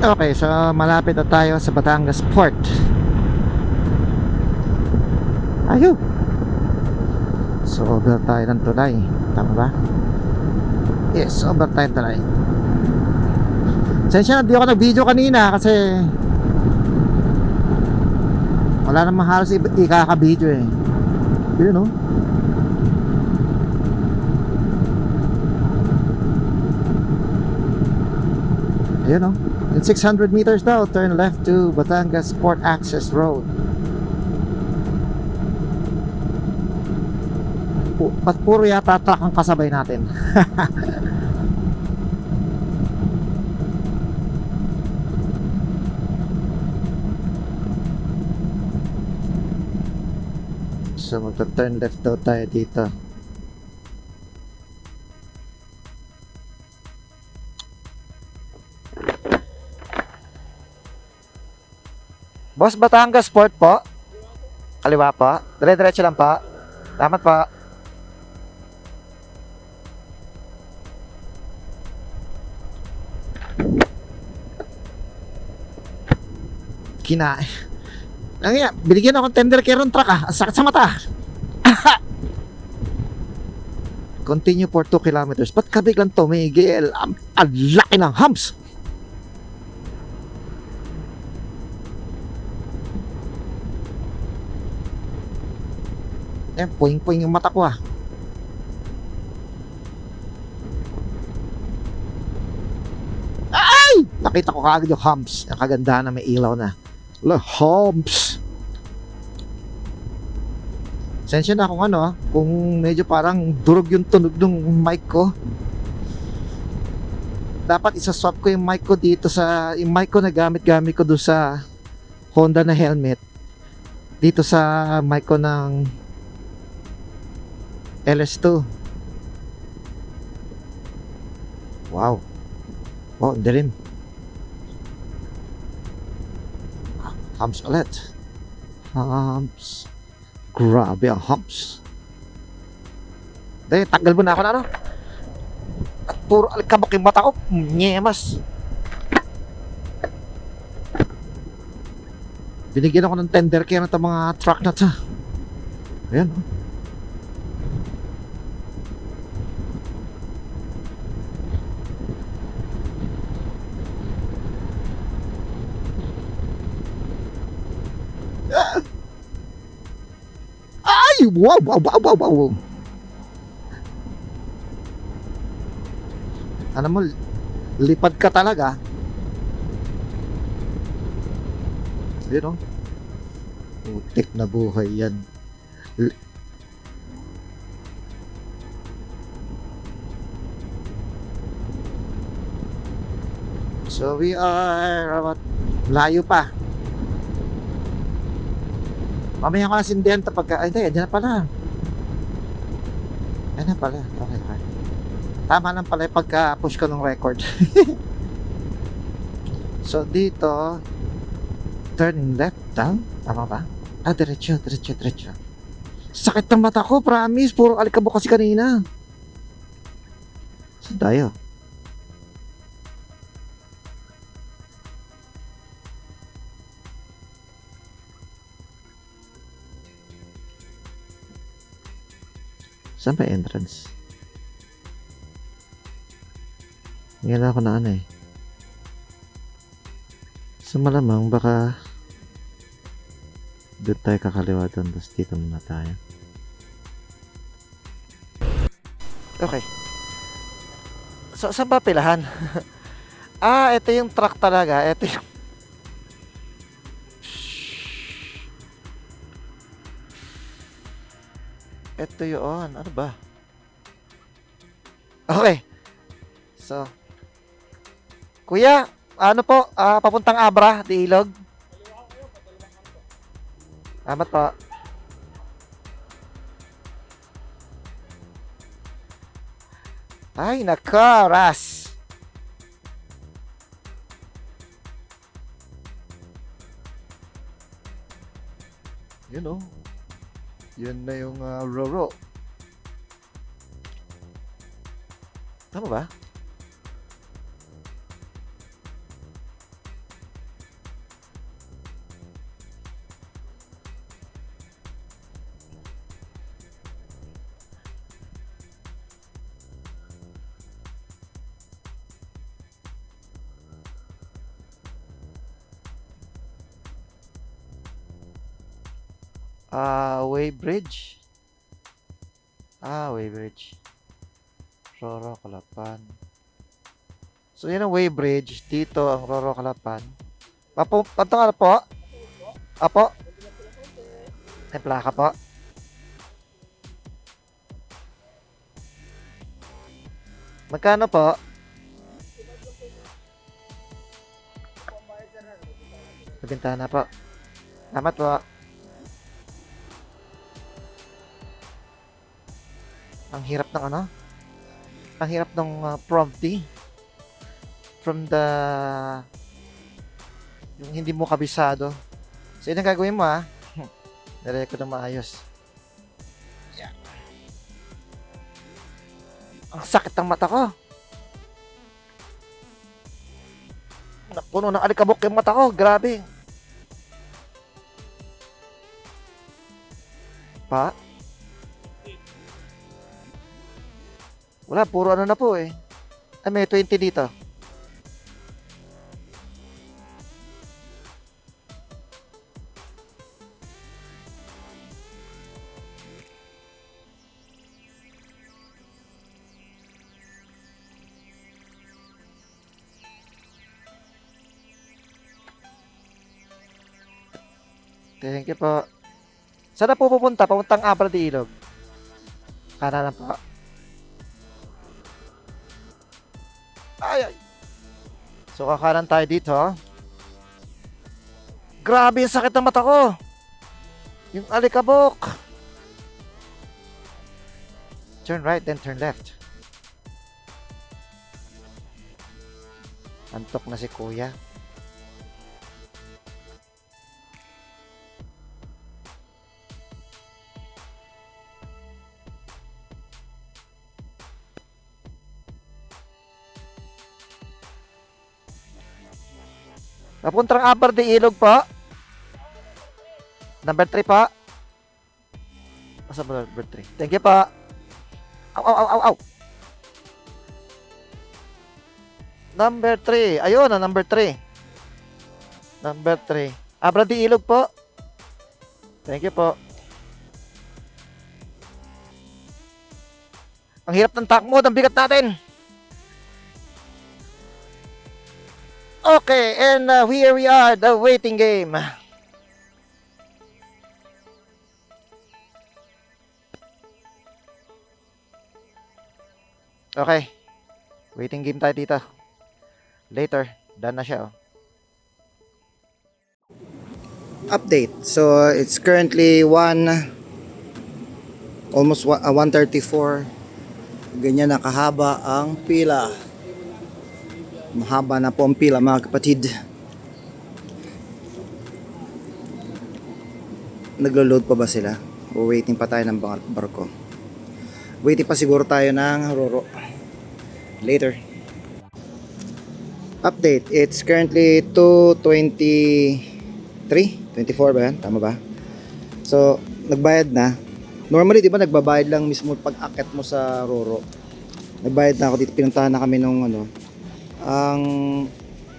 Okay, so malapit na tayo sa Batangas Port. Ayun. So over tayo ng tulay. Tama ba? Yes, over tayo ng tulay. Sensya na, di ako nag-video kanina kasi wala namang halos ikaka-video eh. Yun no? Ayun no? In 600 meters daw, turn left to Batangas Port Access Road. Ba't puro yata truck ang kasabay natin? So magta-turn left daw tayo dito. Boss, Batangas Port po. Kaliwa po. Dire-diretso lang po. Salamat po. Kinain. Ano yan? Binigyan akong tender care ng truck ah. Ang sakit sa mata. Continue for 2 kilometers. Ba't ka biglang tumigil? Ang laki ng humps. Eh, puwing-puwing yung mata ko ah. Ay! Nakita ko kaagad yung humps. Ang kagandahan na may ilaw na. Humps. Sensya na kung ano, kung medyo parang durog yung tunog ng mic ko. Dapat isa-swap ko yung mic ko dito sa, yung mic ko na gamit-gamit ko doon sa Honda na helmet. Dito sa mic ko ng LS2. Wow. Wow, dilim. Humps ulit. Humps. Grabe ang humps. Dahil, tanggal mo na ako na ano. At puro alikabok yung mata ko. Nyemas. Binigyan ako ng tender care ng mga truck na to. Ayan. Ay! Wow! Wow! Wow! Wow! Wow! Ano mo, lipad ka talaga. Yun o. Putik na buhay yan. So we are layo pa. Mamaya ko nasindihan pagka, ay hindi, dyan na pala. Ayan na pala, okay. Tama lang pala yung pagka-push ko ng record. So dito, turn left down, tama ba? Ah, diretso. Sakit ng mata ko, promise, puro alikabok kasi kanina. Saan tayo? Saan ba entrance? Ngayon ako na ano eh. So malamang baka doon tayo kakaliwa doon, tapos dito muna tayo. Okay. So saan ba pilahan? Ah, ito yung truck talaga. Ito yung ito yun. Ano ba? Okay. So, Kuya, ano po? Papuntang Abra, di Ilog. Salamat po. Ay, nako, Ras. Yun oh. Yun na yung Roro. Tama ba? Waybridge. Waybridge. Roro Calapan. So, yun ang Waybridge. Dito ang Roro Calapan. Papunta ka na po? Apo? May plaka po. Magkano po? Bintana po. Salamat po. Ang hirap ng ano? Ang hirap ng prompting. From the... Yung hindi mo kabisado. So, yun ang gagawin mo ha. Nalagay ko na maayos. Yeah. Ang sakit ng mata ko. Puno ng alikabok yung mata ko. Grabe. Pa? Wala, puro ano na po eh. Ay, may 20 dito. Thank you po. Saan na po pupunta? Papuntang Abra de Ilog. Kanan na po. Ay. So, kakanan tayo dito. Grabe, yung sakit ng mata ko. Yung alikabok. Turn right, then turn left. Antok na si kuya. Papuntang Abar de Ilog po. Number 3 po. Asa ba number 3? Thank you po. Aw. Number 3. Ayun na, number 3. Number 3. Abra de Ilog po. Thank you po. Ang hirap ng takbo, ang bigat natin. Okay, and here we are, the waiting game. Okay. Waiting game tayo dito. Later, done na siya. Update. So, it's currently almost 1:34. Ganyan nakahaba ang pila. Mahaba na po ang pila, mga kapatid. Naglo-load pa ba sila? O waiting pa tayo ng barko? Waiting pa siguro tayo ng Roro. Later. Update. It's currently 2:23, 24 ba yan? Tama ba? So, nagbayad na. Normally, di ba, nagbabayad lang mismo pag-akit mo sa Roro. Nagbayad na ako dito. Pinuntahan na kami nung ang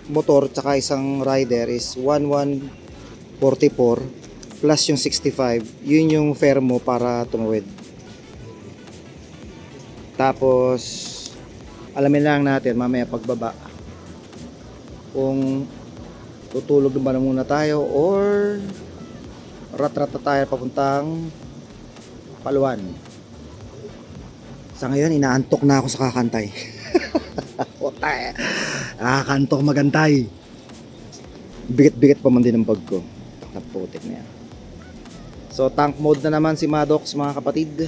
motor tsaka isang rider is 1144 plus yung 65. Yun yung fare mo para tumawid. Tapos alamin lang natin mamaya pagbaba kung tutulog ba na muna tayo or rat-rat tayo papuntang Paluan. Sa ngayon inaantok na ako sa kakantay. Kantok magantay. Bigat-bigat pa man din ang bag ko. Naputik na yan. So tank mode na naman si Maddox, mga kapatid.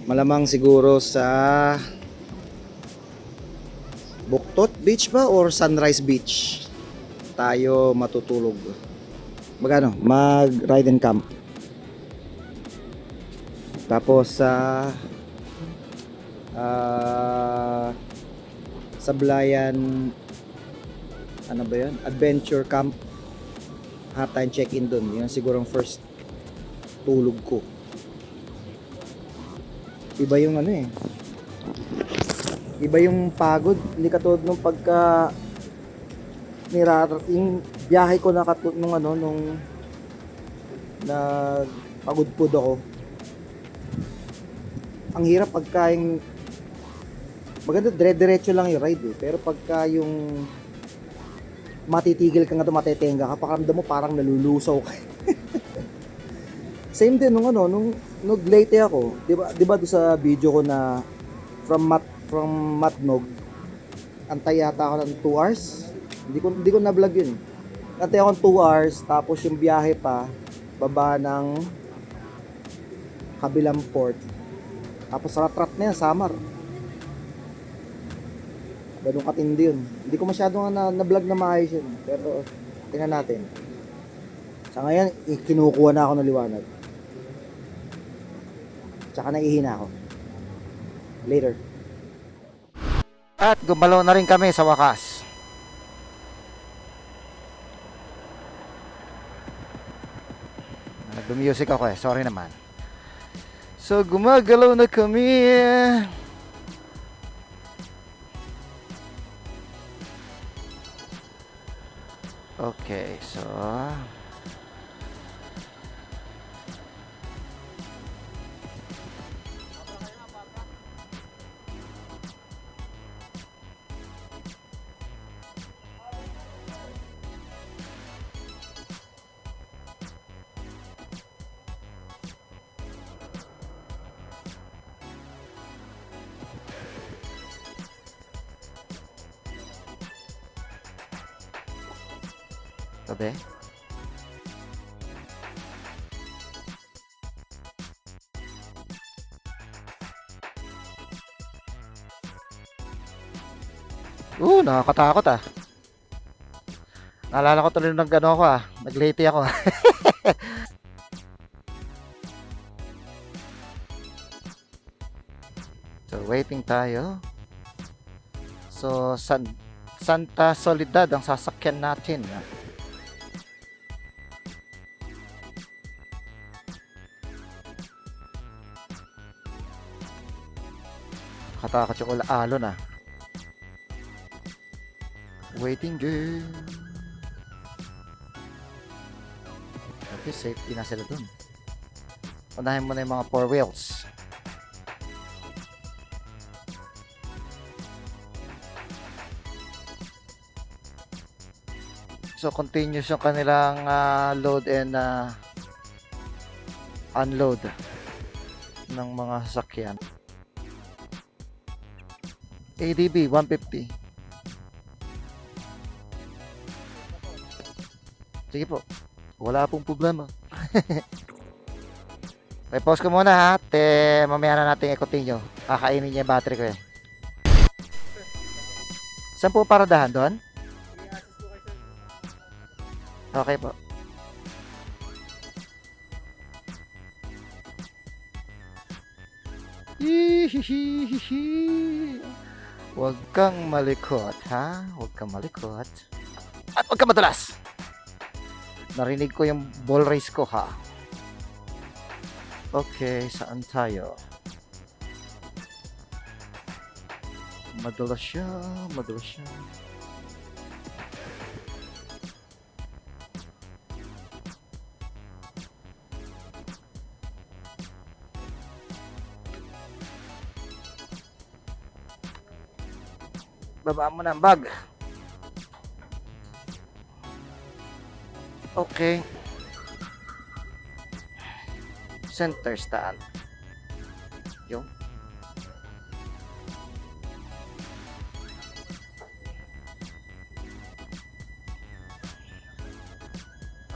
Malamang siguro sa Buktot Beach ba or Sunrise Beach tayo matutulog. Mag ride and camp. Tapos sa Sablayan, ano ba yun? Adventure Camp. Halftime check-in dun. Yun siguro ang first tulog ko. Iba yung iba yung pagod. Hindi katulad nung pagka yung biyahe ko nung Nagpagudpud ako. Ang hirap pagka yung maganda dire-diretso lang yung ride eh. Pero pagka yung matitigil ka nga to, matetenga ka, pakiramdam mo parang nalulusaw ka. Same din nung nung Leyte ako. 'Di ba do sa video ko na from Matnog, antay yata ako ng 2 hours. Hindi ko na-vlog yun. Antay ako ng 2 hours, tapos yung biyahe pa baba ng kabilang port. Tapos rat-rat na yan, Samar. Ganun katindi yun. Hindi ko masyadong na-vlog na maayos yun. Pero tingnan natin. Sa ngayon, kinukuha na ako ng liwanag. Tsaka naihina ako. Later. At gumalaw na rin kami sa wakas. Nag-music ako eh. Sorry naman. So gumagalaw na kami. Okay, so tabi. Nakakatakot ah. Naalala ko tuloy ng gano'n ako ah. Nag-late ako. So, waiting tayo. So, Santa Soledad ang sasakyan natin. Katakot yung alon ah. Waiting game. Okay, safety na sila dun. Unahin mo na yung mga 4 wheels. So continuous yung kanilang load and unload ng mga sasakyan. ADB 150. Sige po. Wala pong problema. May pause ko muna ha. Mamaya na natin i-continue. Kakainin niya yung battery ko eh. Saan po paradahan doon? Okay po. Hihihihi. Huwag kang malikot, ha? Huwag kang malikot. At huwag kang madulas. Narinig ko yung ball race ko, ha? Okay, saan tayo? Madulas siya, madulas siya. Baba mo na ang bag. Okay. Center stand. Yung.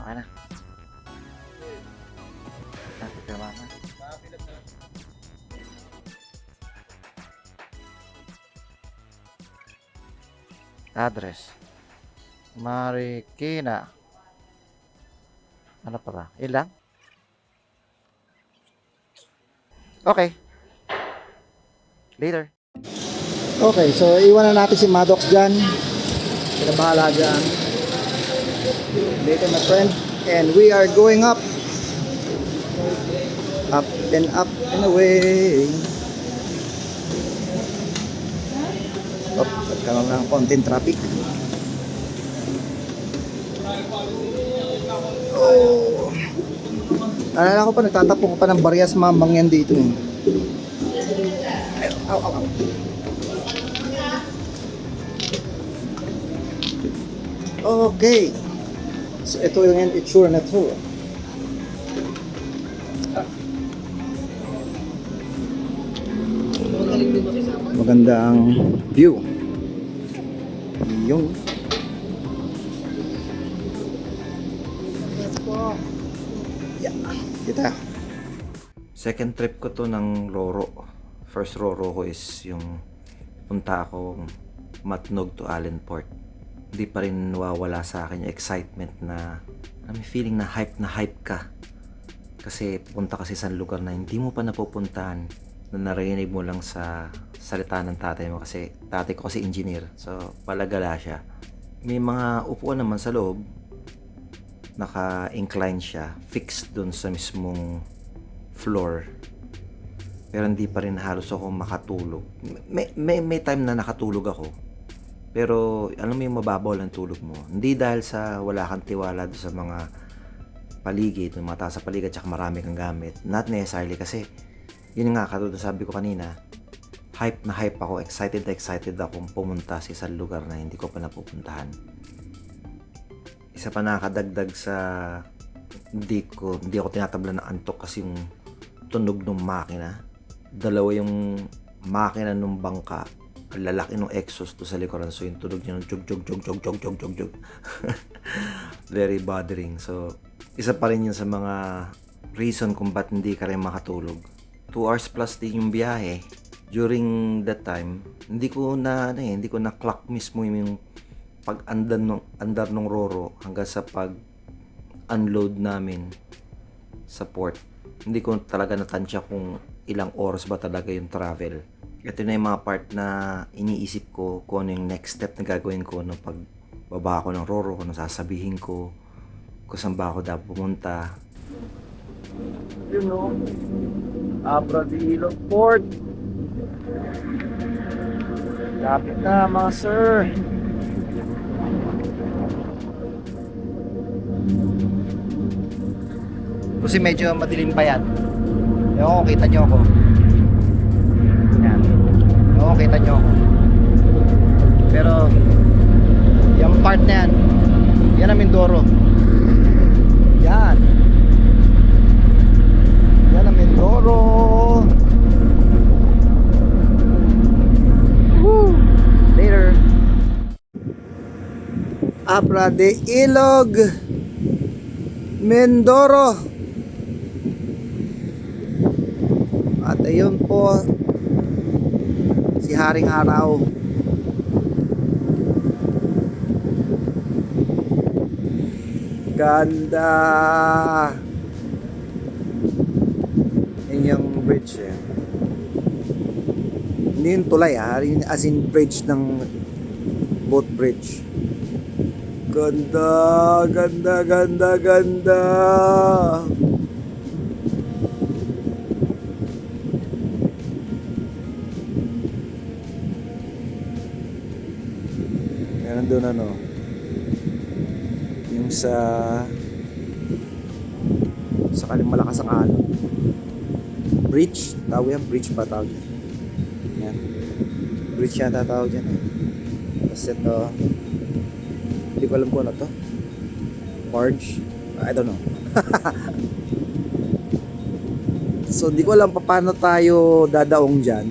Okay na. Tama na. Address Marikina. Ano pa ba? Ilang? Okay. Later. Okay, so iwan na natin si Maddox dyan. Sila bahala dyan. Later my friend. And we are going up. Up and away. Oh, nagkaroon ng konting traffic. Oh. Naalala ko pa, nagtatapon ko pa ng barya sa mga mangyan dito eh. Aw, aw, aw. Okay. So ito yung itsura na to. Maganda ang view. Yung yeah, kita. Second trip ko to ng Roro. First Roro ko is yung punta ako Matnog to Allenport. Hindi pa rin nawawala sa akin yung excitement na may feeling na hype ka. Kasi pupunta kasi sa lugar na hindi mo pa napupuntahan, na narinig mo lang sa salita ng tatay mo, kasi tatay ko kasi engineer, so palagala siya. May mga upuan naman sa loob, naka-incline siya, fixed dun sa mismong floor, pero hindi pa rin halos ako makatulog. May time na nakatulog ako, pero alam mo yung mababaw lang tulog mo, hindi dahil sa wala kang tiwala sa mga paligid, yung mga tao sa paligid, tsaka marami kang gamit, not necessarily, kasi yun nga, katulad sabi ko kanina, hype na hype ako, excited na excited akong pumunta sa isang lugar na hindi ko pa napupuntahan. Isa pa nakakadagdag sa hindi ako tinatabla ng antok kasi yung tunog ng makina. Dalawa yung makina ng bangka, ang lalaki ng exhaust to sa likuran, so yung tunog niya ng jug jug jug jug jug jug jug jug. Very bothering. So isa pa rin yun sa mga reason kung ba't hindi ka rin makatulog. 2 hours plus din yung biyahe. During that time, hindi ko na clock mismo yung andar ng Roro hanggang sa pag-unload namin sa port. Hindi ko talaga natansya kung ilang oras ba talaga yung travel. Ito na yung mga part na iniisip ko kung ano yung next step na gagawin ko no pagbaba ko ng Roro, kung ano sasabihin ko, kung saan ba ako dapat pumunta. You know, Abradillo Port. Lapit na mga sir. Kasi medyo madilim pa yan. Ewan ko, kita nyo ako. Yan. Ewan ko, kita nyo ako. Pero yung part na yan, yan ang Mindoro. Yan. Yan ang Mindoro. Woo! Later. Abra de Ilog, Mindoro. At ayun po si Haring Araw. Ganda. Yun yung bridge eh. Hindi yung tulay as in bridge ng boat bridge. Ganda, ganda, ganda, ganda. Meron doon ano, yung sa malakas ang alon. Bridge, tawag yan, bridge ba tawag yan? Yan. Bridge yata tawag yan eh. Tapos ito, hindi ko alam kung ano to. Barge? I don't know. So, hindi ko alam paano tayo dadaong dyan.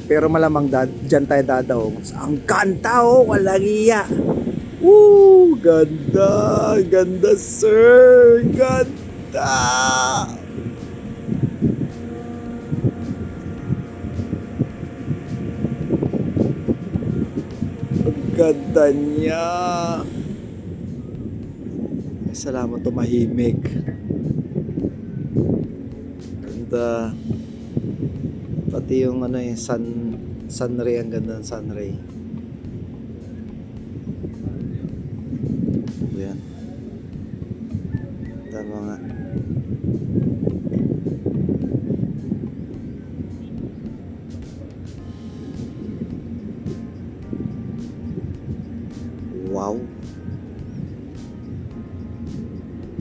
Pero malamang dyan tayo dadaong. Ang ganda walang iya. Woo! Ganda! Ganda sir! Ganda! Ganda niya. Salamat, tumahimik. Ganda. Pati yung ano eh, sunray, ang ganda ng sunray. Yan. Tama nga. Wow.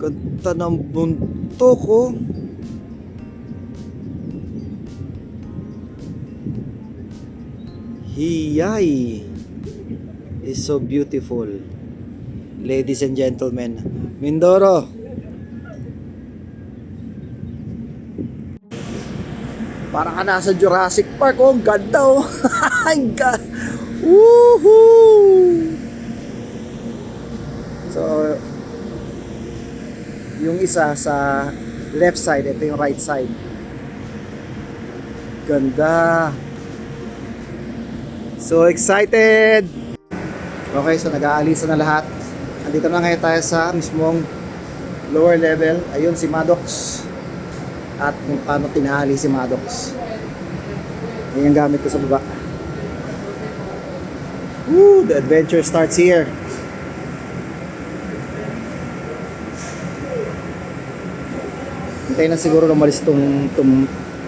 Ganda ng bundok, oh. Hiyay is so beautiful. Ladies and gentlemen, Mindoro. Para ka nasa Jurassic Park, oh. Ganda, oh. Ang woohoo! So, yung isa sa left side, ito yung right side. Ganda. So excited! Okay, so nag-aalisa na lahat. Andito na ngayon tayo sa mismong lower level. Ayun si Maddox. At kung paano tinahali si Maddox. Yan yung gamit ko sa baba. Woo! The adventure starts here. Hintayin na siguro lumalis tong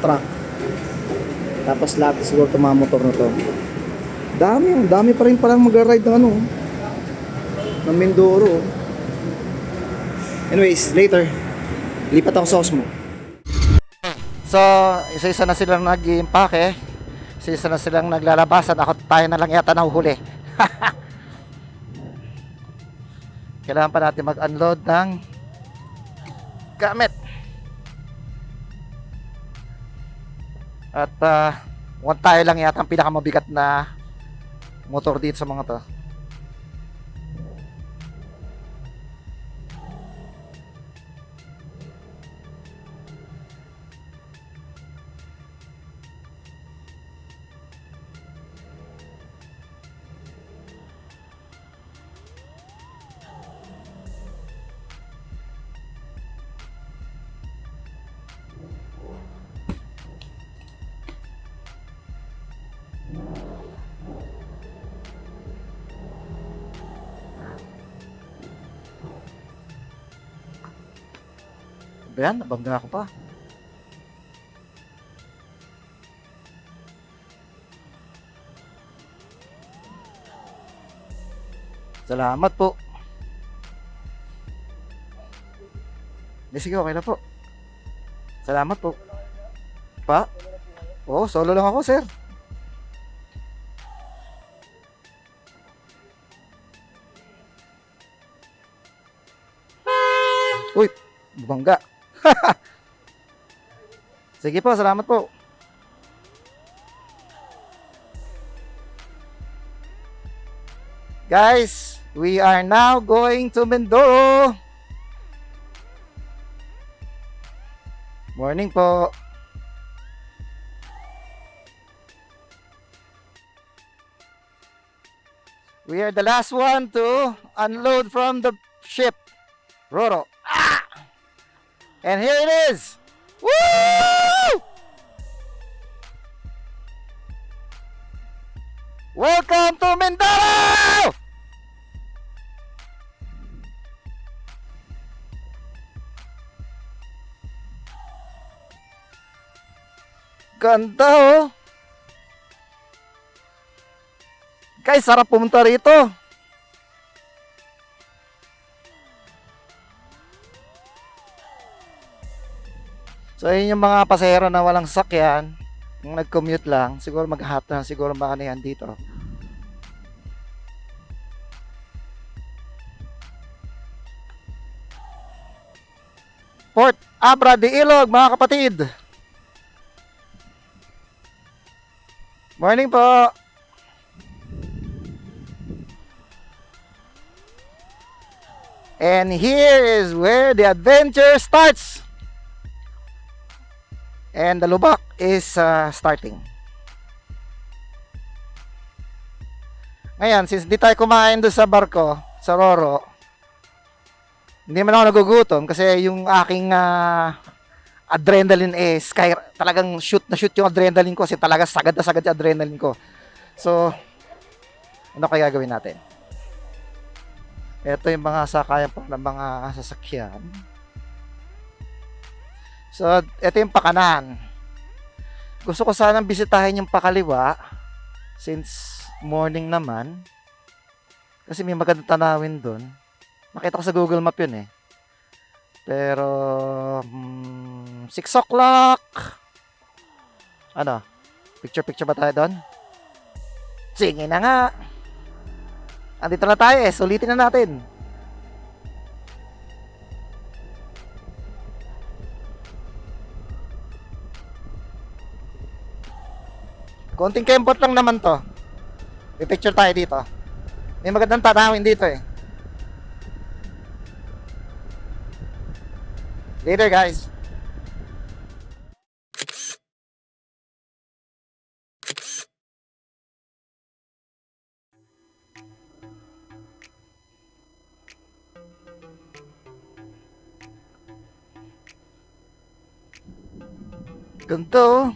truck. Tapos lahat siguro itong mga motor na to. Dami pa rin palang mag-ride ng ano, ng Mindoro. Anyways, later lipat ako sa Osmo. So, isa-isa na silang nag-iimpake. Isa-isa na silang naglalabasan. Tayo na lang yata nahuhuli. Kailangan pa natin mag-unload ng gamit. At one tayo lang yata ang pinakamabigat na motor dito sa mga to. Ayan, nabangga ako pa. Salamat po. Sige, okay na po. Salamat po. Pa? Oo, solo lang ako, sir. Uy, bangga. Sige po, salamat po. Guys, we are now going to Mindoro. Morning po. We are the last one to unload from the ship, Roro. Ah! And here it is. Woo! Welcome to Mindoro! Ganda, oh. Guys, sarap pumunta rito. So, yun yung mga pasahero na walang sakyan, yung nag-commute lang, siguro mag-hop na siguro baka na yan dito. Port Abra de Ilog, mga kapatid. Morning po. And here is where the adventure starts. And the lubak is starting. Ngayon, since di tayo kumain doon sa barko, sa Roro, hindi man ako nagugutom kasi yung aking adrenaline talagang shoot na shoot yung adrenaline ko kasi talaga sagad na sagad yung adrenaline ko. So, ano kaya gawin natin? Ito yung mga sakayan po ng mga sasakyan. So, ito yung pakanan. Gusto ko sanang bisitahin yung pakaliwa since morning naman. Kasi may magandang tanawin doon. Nakita ko sa Google Map yun eh. Pero 6 o'clock. Ano? Picture ba tayo doon? Sige na nga. Andito na tayo eh. Sulitin na natin. Konting kembot lang naman to. May picture tayo dito. May magandang tanawin dito eh. Later guys. Ganito.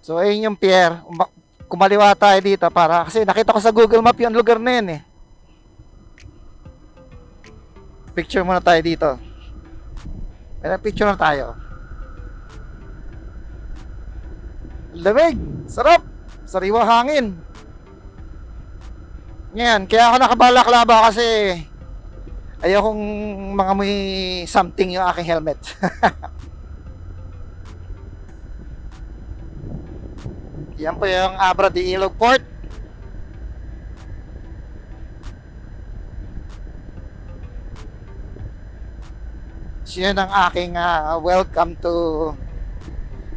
So ayun yung pier. Kumaliwa tayo dito para kasi nakita ko sa Google Map yung lugar na yun eh. Picture muna tayo dito. May picture na tayo. Lamig, sarap, sariwa hangin. Ngayon, kaya ako nakabalaklaba kasi ayokong mangamoy something yung aking helmet. Yan po yung Abra de Ilog Port. Yan ang aking welcome to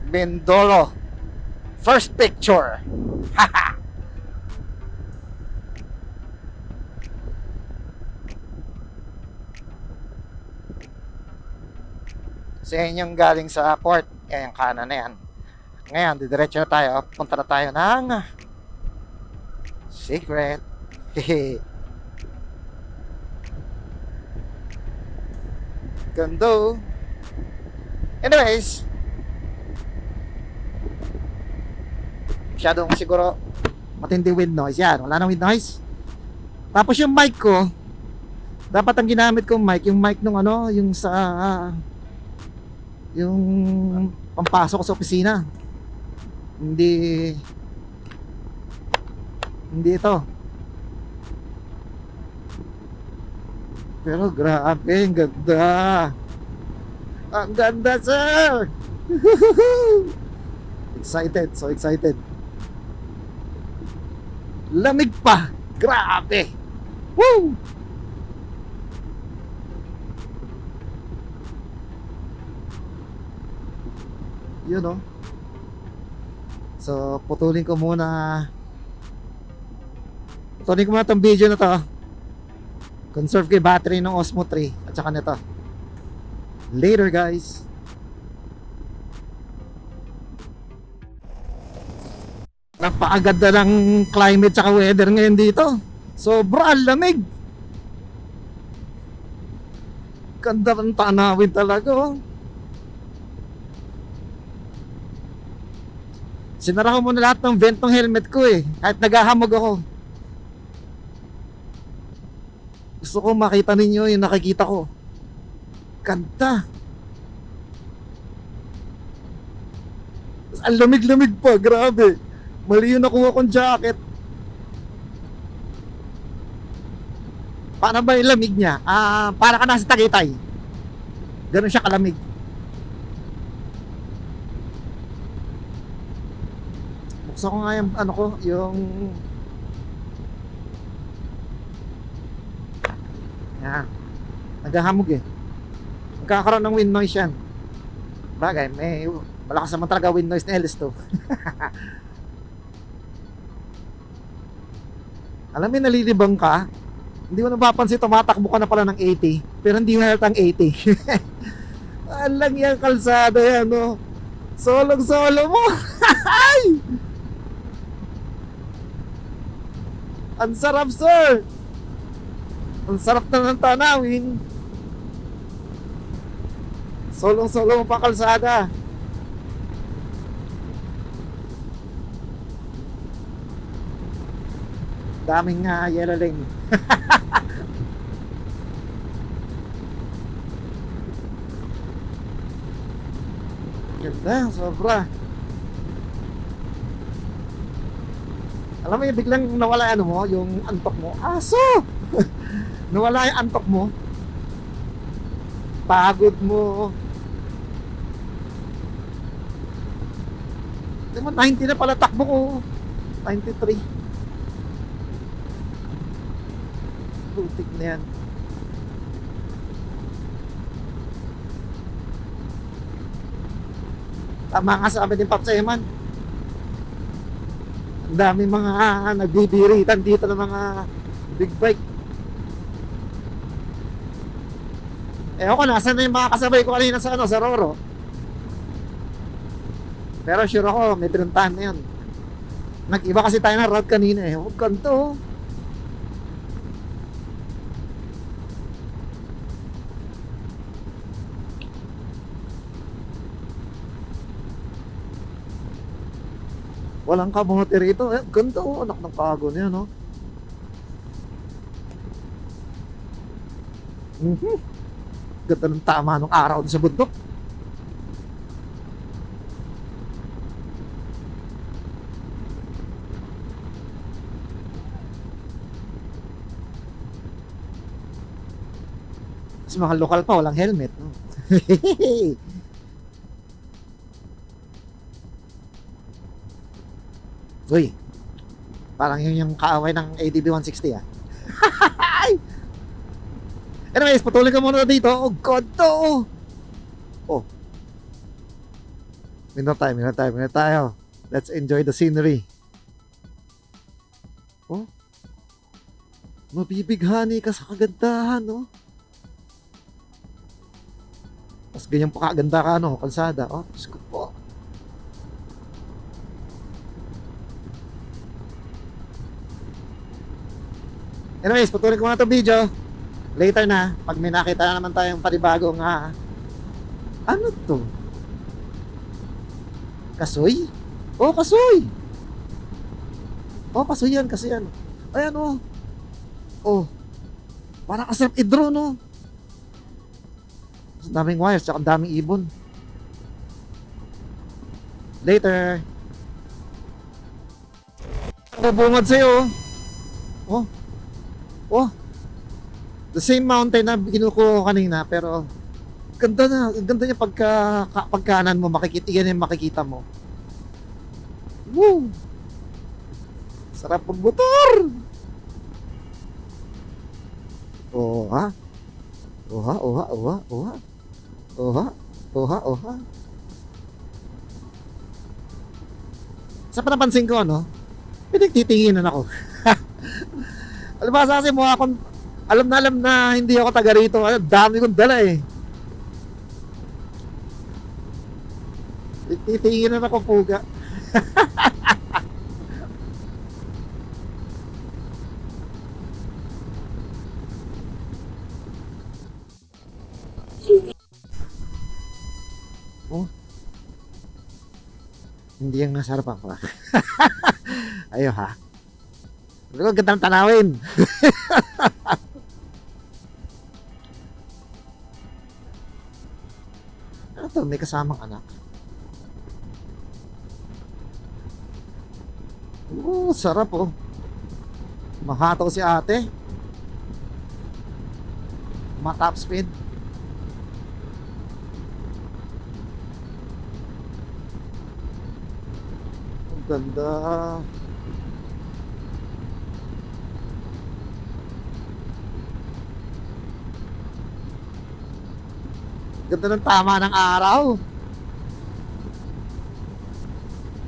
Mindoro. First picture. Haha. So yan yung galing sa port. Yan yung kanan na yan. Ngayon, didiretso na tayo. Punta na tayo ng Secret. Hehe. Gando. Anyways, masyadong siguro matindi wind noise. Yan, wala nang wind noise. Tapos yung mic ko, dapat ang ginamit kong mic, yung mic nung ano, yung sa yung pampasok ko sa opisina. Hindi ito. Pero grabe, ang ganda. Ang ganda, sir. Excited, so excited. Lamig pa. Grabe. Woo! Yun oh. So, putulin ko muna itong video na to. Conserve ko yung battery ng Osmo 3 at saka nito. Later guys. Napakaganda ng climate tsaka weather ngayon dito. Sobrang lamig. Ganda ng tanawin talaga oh. Sinara ko muna lahat ng vent ng helmet ko eh. Kahit naghahamog ako. Gusto ko makita ninyo yung nakikita ko. Ganda. Ang lamig-lamig pa, grabe. Mali yung nakuha kong jacket. Paano ba yung lamig niya? Para ka nasa Tagaytay. Ganun siya kalamig. Buksan ko nga yung ano ko, yung yan. Naghahamog eh. Magkakaroon ng wind noise yan. Bagay, may malakas naman talaga wind noise na LS2. Alam mo, nalilibang ka. Hindi mo napapansin, tumatakbo ka na pala ng 80. Pero hindi mo halatang 80. Alang yung kalsada yan, no? Solong-solo mo. Ang sarap, sir. Ang sarap na ng tanawin. Solong-solo mo pa kalsada. Daming yellow lane. Ganda, sobra. Alam mo yung biglang nawala ano mo, yung antok mo. Aso! Nawala yung antok mo. Pagod mo. Di ba, 90 na pala takbo ko. 93. Butik na yan. Tama nga sabi ni Pops Eman. Ang daming mga nagbibiritan dito ng mga big bike. Ewan ko, nasan na yung mga kasabay ko kanina sa, sa Roro. Pero sure ako, may pinuntahan na yun. Nag-iba kasi tayo ng route kanina eh. Huwag kanto. Walang kamote rito. Eh, ganda oh. Anak ng kago niya, no? Ganda ng tama ng araw sa bundok. Mas mga lokal pa, walang helmet, no? Uy, parang yun yung kaaway ng ADB 160 ah. Anyways, patuloy ka muna dito. Oh God, to. Oh. Minute tayo. Let's enjoy the scenery. Oh. Mabibighani ka sa kagandahan, no? Tapos ganyan pa kaganda ka, no? Kalsada. Oh, Diyos ko po. Anyways, patuloy ko muna itong video. Later na, pag may nakita na naman tayong panibagong ano to? Kasoy? Oh, kasoy! Oh, kasoy yan, kasi yan. Ayan, oh. Oh. Parang kasarap i-draw, no? Ang daming wires, tsaka ang daming ibon. Later. Bubungad sa'yo, oh. Oh. The same mountain na kinukuha ko kanina, pero ganda na, ganda niya pagkanan mo, makikita yan yung makikita mo. Woo! Sarap magmotor! Oh ha? Oha, oha, oha, oha. Oha, oha, oha. Sa panapansin ko, ano? Pinagtitinginan ako. Alam ba kasi mukha akong alam na hindi ako taga rito. Dami kong dala eh. Titingin na ako puga. Oh. Hindi yung nasa harapan ko. Ayo ha. Sabi ko, gandang tanawin. Ano to? May kasamang anak. Sarap oh. Mahataw si ate. Top speed. Ang ganda. Ganda ng tama ng araw.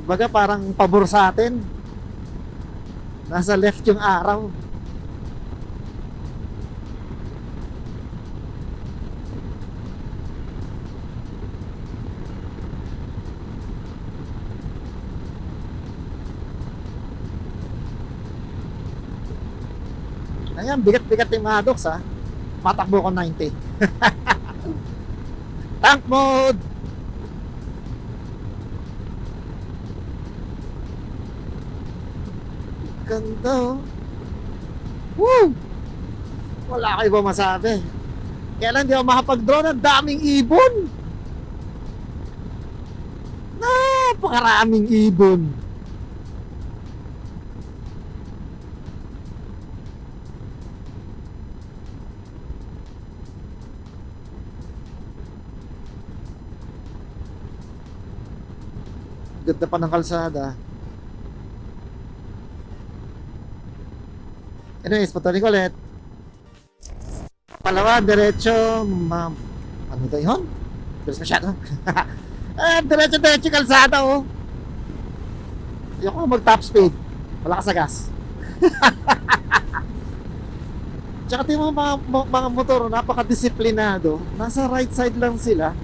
Baga parang pabor sa atin. Nasa left yung araw. Ayan, bigat-bigat yung mga doks ha. Matakbo ko 90. Tank mode! Ganda oh. Woo! Wala kayo ba masabi? Kaya lang di ako makapag-draw ng daming ibon. Napakaraming ibon. Ganda pa ng kalsada. Anyways, patuloy ko ulit. Palawan, diretso, ano to yun? Bilis masyado. Diretso kalsada, oh. Ayoko mag-top speed. Wala ka sa gas. Tsaka tingnan mo mga motor, napaka-disiplinado. Nasa right side lang sila.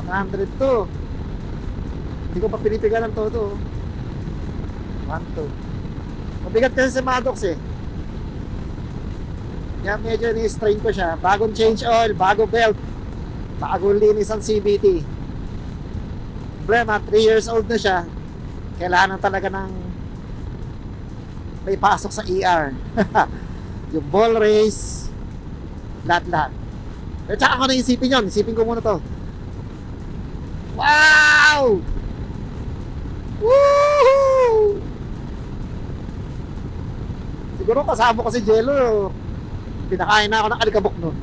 $100 Hindi ko pa pinipigan ng todo. 1, 2. Mabigat kasi sa Maddox eh. Kaya medyo ni-strain ko siya. Bagong change oil, bagong belt, bagong linis ang CVT. Problema, 3 years old na siya. Kailangan talaga ng may pasok sa ER. Yung ball race, lahat-lahat. Pero tsaka ko na isipin yun. Isipin ko muna to. Wow! Woohoo! Siguro kasama ko si Jello. Pinakain na ako ng alikabok nun.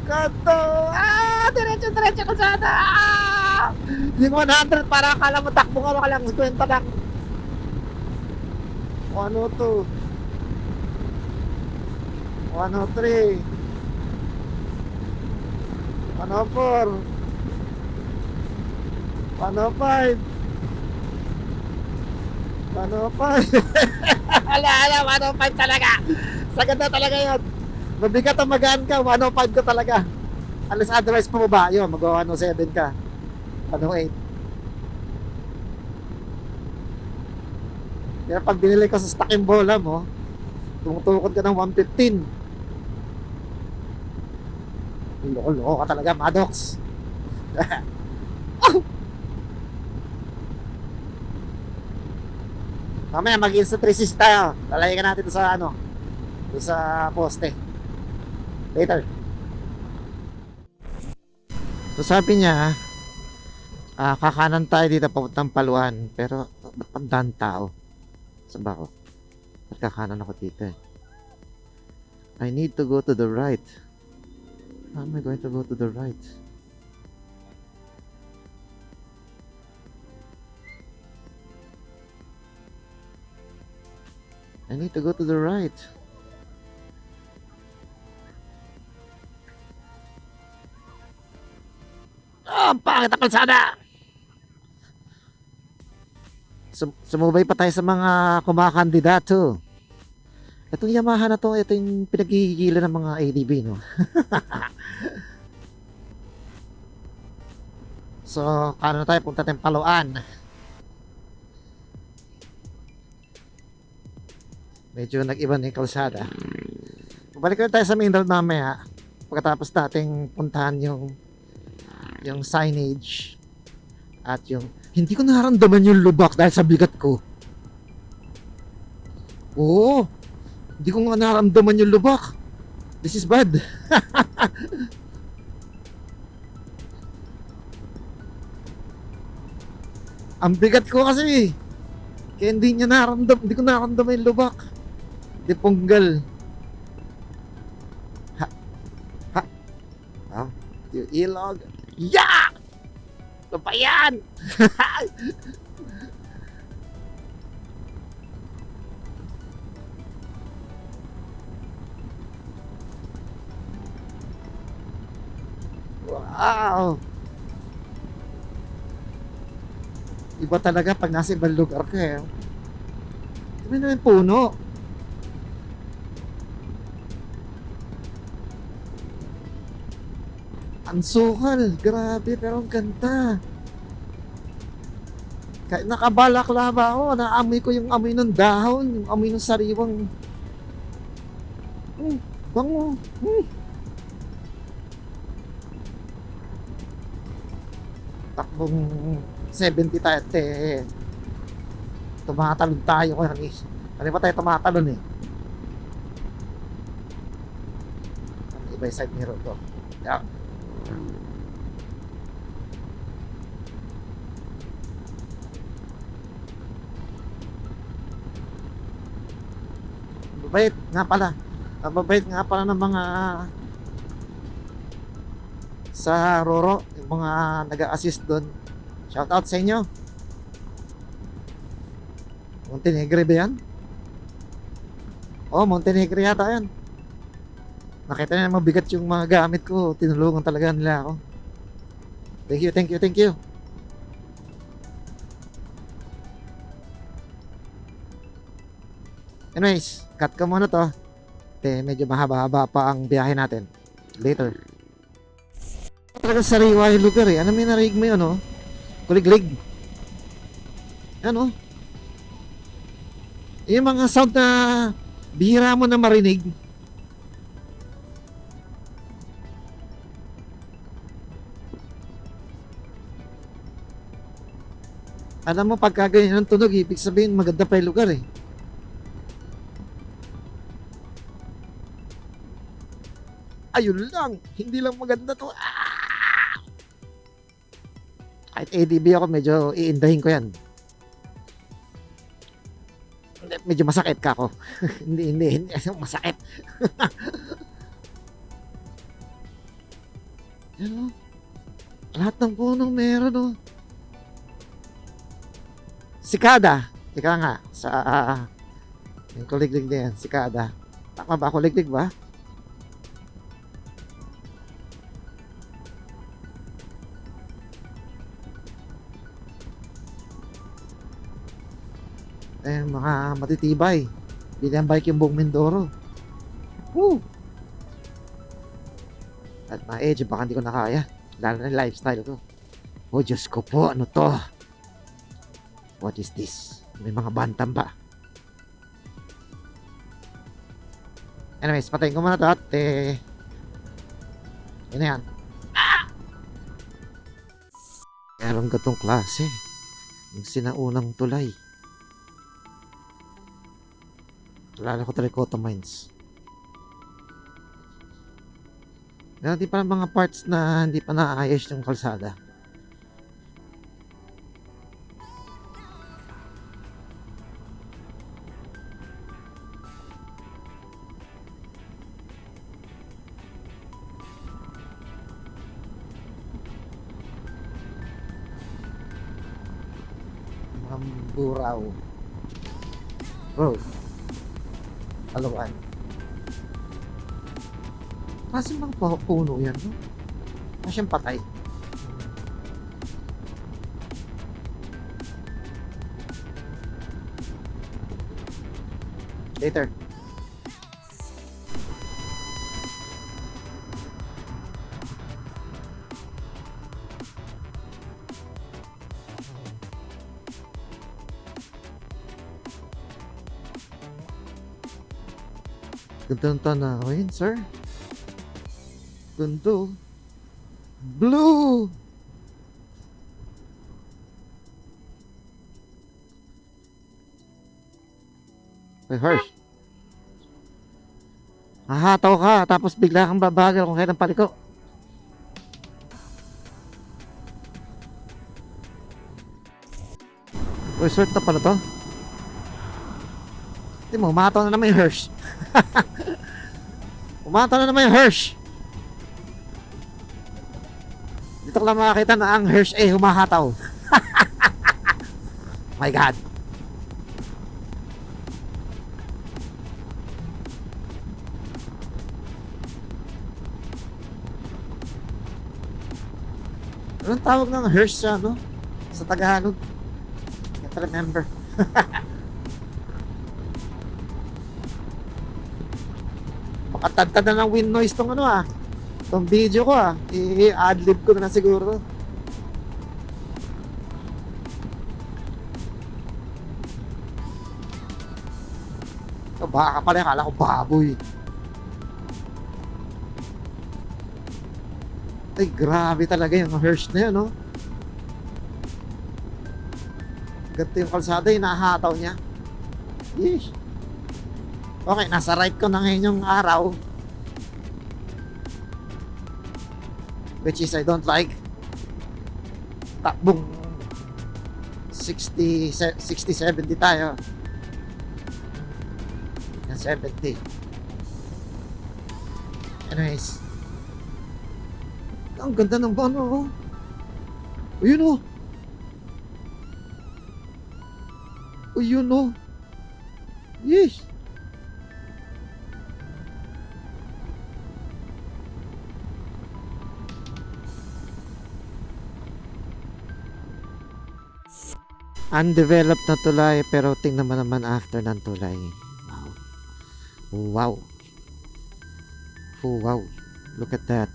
Kanto! Diretso ka sana! Yung 100 para akala mo takbo ka lang 50 lang. Ano to? 103 104 105 105 ala 105 talaga. Sa ganda talaga yun. Mabigat ang magaan ka, 105 ka talaga. Unless otherwise pa mo ba, yun, mag-107 ka, 108. Kaya pag binili ka sa stock and bola mo, tumutukod ka ng 115. Loko-loko ka talaga, Maddox. Mamaya mag-insta 360 tayo. Lalagay ka natin sa ano, sa poste. Later. So sabi niya, kakanan tayo dito papuntang Paluan. Pero ba't pandaan tao? Saan ba ako? Ba't kakanan ako dito eh? I need to go to the right. How am I going to go to the right? I need to go to the right. Ang pangit ang kalsada! Sumubay pa tayo sa mga kumakandidato. Itong Yamaha na to, ito yung pinagigilan ng mga ADB, no? So, kano na tayo, punta tayong Paluan. Medyo nag-iba na yung kalsada. Balik na tayo sa main road mamaya. Pagkatapos nating puntahan yung signage at yung hindi ko nararamdaman yung lubak dahil sa bigat ko. Oo, hindi ko nga nararamdaman yung lubak. This is bad. Ang bigat ko kasi. Kaya hindi ko nararamdaman yung lubak. Di punggal. Yung ilog. Yeah! Ano pa yan? Wow! Iba talaga pag nasa ibang lugar ka eh. Ito na yung puno. Ang sukal, grabe, pero ang ganda. Kahit nakabalaklava ako, naamoy ko yung amoy ng dahon, yung amoy ng sariwang bango. Takbong 70 tayo, tumatalon tayo ko. Ano ba tayo tumatalon eh? Iba yung side mirror ko. Yeah. Mabait nga pala. Mabait nga pala ng mga sa Roro, yung mga nag-a-assist doon. Shout out sa inyo. Montenegro ba yan? Oh, Montenegro yata yan. Nakita na mabigat yung mga gamit ko. Tinulungan talaga nila ako. Thank you, thank you, thank you. Anyways, cut ko muna to. Medyo mahaba-haba pa ang biyahe natin. Later. Talaga sariwa yung lugar eh. Ano may narinig mo yun, oh? Kuliglig. Ano? Yung mga sound na bihira mo na marinig. Alam mo, pagka ganyan ang tunog, ibig sabihin maganda pa yung lugar eh. Ayun lang, hindi lang maganda to. Kahit ADB ako, medyo iindahin ko yan. Medyo masakit ka ako. hindi, masakit. Yan o. Lahat ng puno meron o. Sikada. Ika nga, sa yung kuliglig na yan, sikada. Tama ba? Kuliglig ba? Mga matitibay. Bilang bike yung buong Mindoro. Woo! At ma-edge, baka hindi ko na kaya. Lalo na yung lifestyle ko. Oh, Diyos ko po, ano to? What is this? May mga bantam ba? Anyways, patayin ko muna to at yun na yan. Meron gatong klase. Yung sinaunang tulay. Alala ko Terracotta Mines. Meron din pala mga parts na hindi pa naayos yung kalsada. Mga buraw. Bro. Aluan. Kasi mga puno yan, no? Masyang patay. Later. Ganda ng tanawin, sir. Ganda. Blue! Ay, harsh. Hahataw ka, tapos bigla kang babagal kung kailan paliko. Resort na pala to. Hindi mo, umataw na naman yung Hirsch. Umataw na naman yung Hirsch. Dito ko lang makakita na ang Hirsch humahataw. My God. Anong tawag ng Hirsch sa ano? Sa Tagalog? Can't remember. Makatantad na ng wind noise tong ano tong video ko i-adlib ko na siguro. So, baka pala, akala ko baboy. Ay, grabe talaga yung Hirsch na yun, no? Ganito yung kalsada, yung nahataw niya. Yeesh. Okay, nasa right ko na ngayon yung araw. Which is I don't like. Takbong 60-70 tayo. Yan 70. Anyways. Ang ganda ng van, oh. Ayun, oh. Ayun, oh. Yes. Undeveloped na tulay, pero tingnan mo naman after ng tulay. Wow. Wow. Oh, wow. Look at that.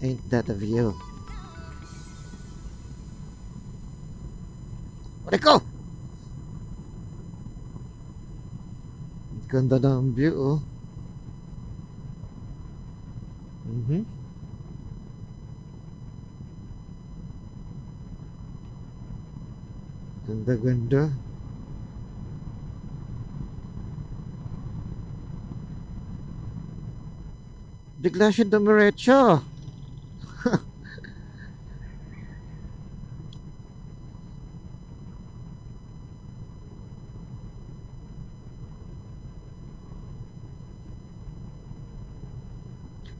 Ain't that a view? Rico! Ganda ng view, oh. Ganda-ganda. Bigla siya dumiretso.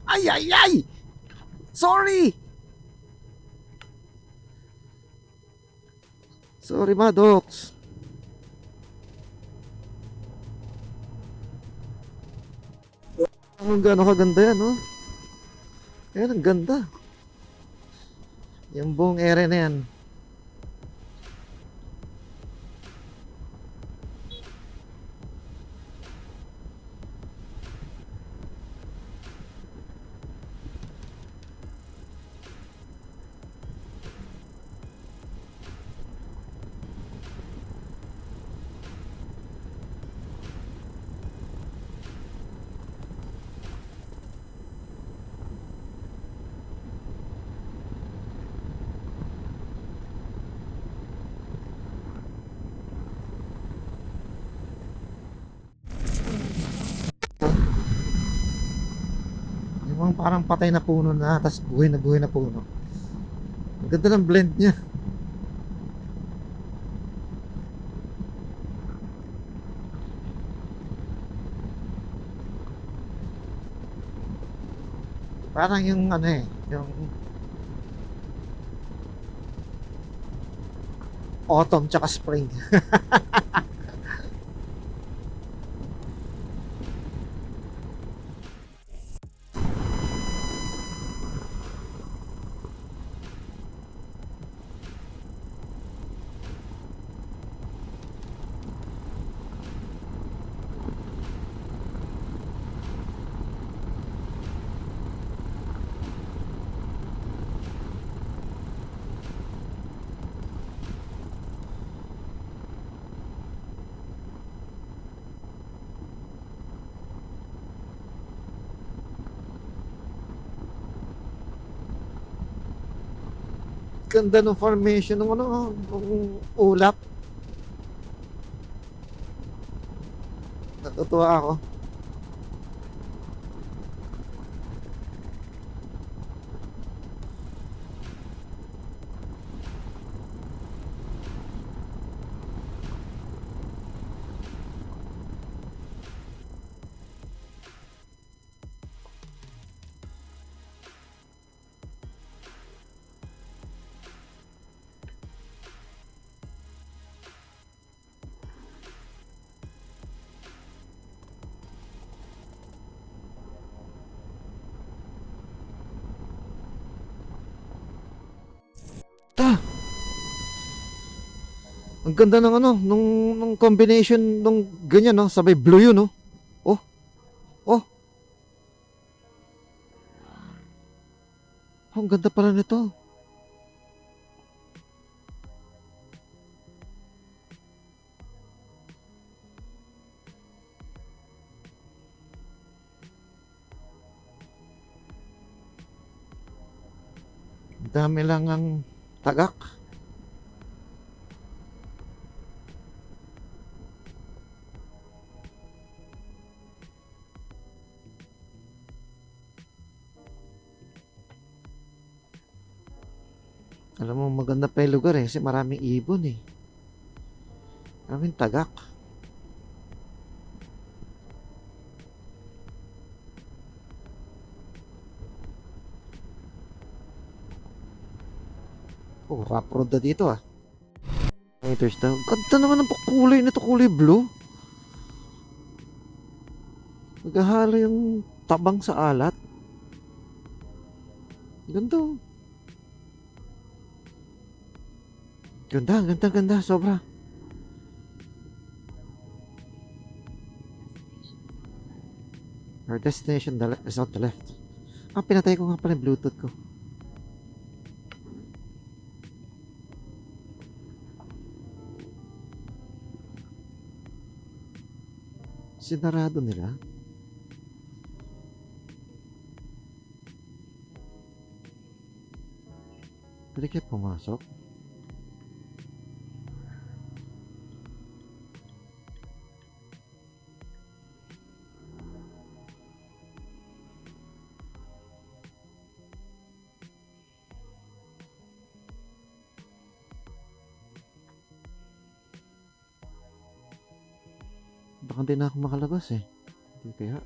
Ay, ay, ay! Sorry! Sorry, Maddox. Ang gano'n kaganda yan, no? Ayan, ang ganda. Yung buong area na yan. Yung mga parang patay na puno na, tas buhay na puno. Ang ganda ng blend niya. Parang yung ano eh, yung autumn tsaka spring. Ganda ng formation ng ano, ng ulap. Natutuwa ako. Ah! Ang ganda ng ano, nung combination nung ganyan, no? Sabay blue yun, no? Oh, oh, ang ganda pala nito. Ang dami lang ang tagak. Alam mo, maganda pa yung lugar eh, kasi maraming ibon eh. Maraming tagak. Oh, rough road na dito ah. Meters daw. Ganda naman ang kulay nito, kulay blue. Naghahalo yung tabang sa alat. Ganda oh. Ganda, ganda, ganda. Sobra. Our destination is on the left. Ah, pinatay ko nga pala yung Bluetooth ko. Sinarado nila. Pwede kayo pumasok? Baka hindi na ako makalabas eh. Hindi kaya.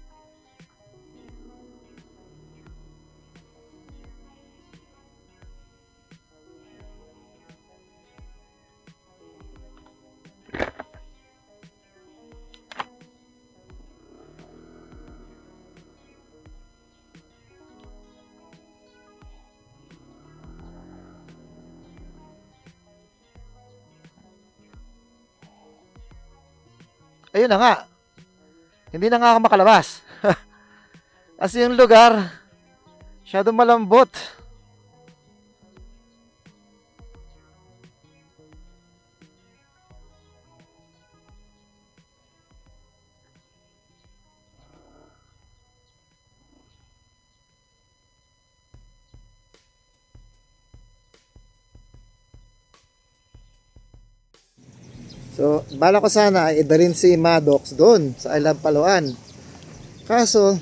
Ayun na nga. Hindi na nga ako makalabas. Kasi yung lugar, masyadong malambot. So, bala ko sana ay idalhin si Maddox doon sa Island Palawan. Kaso,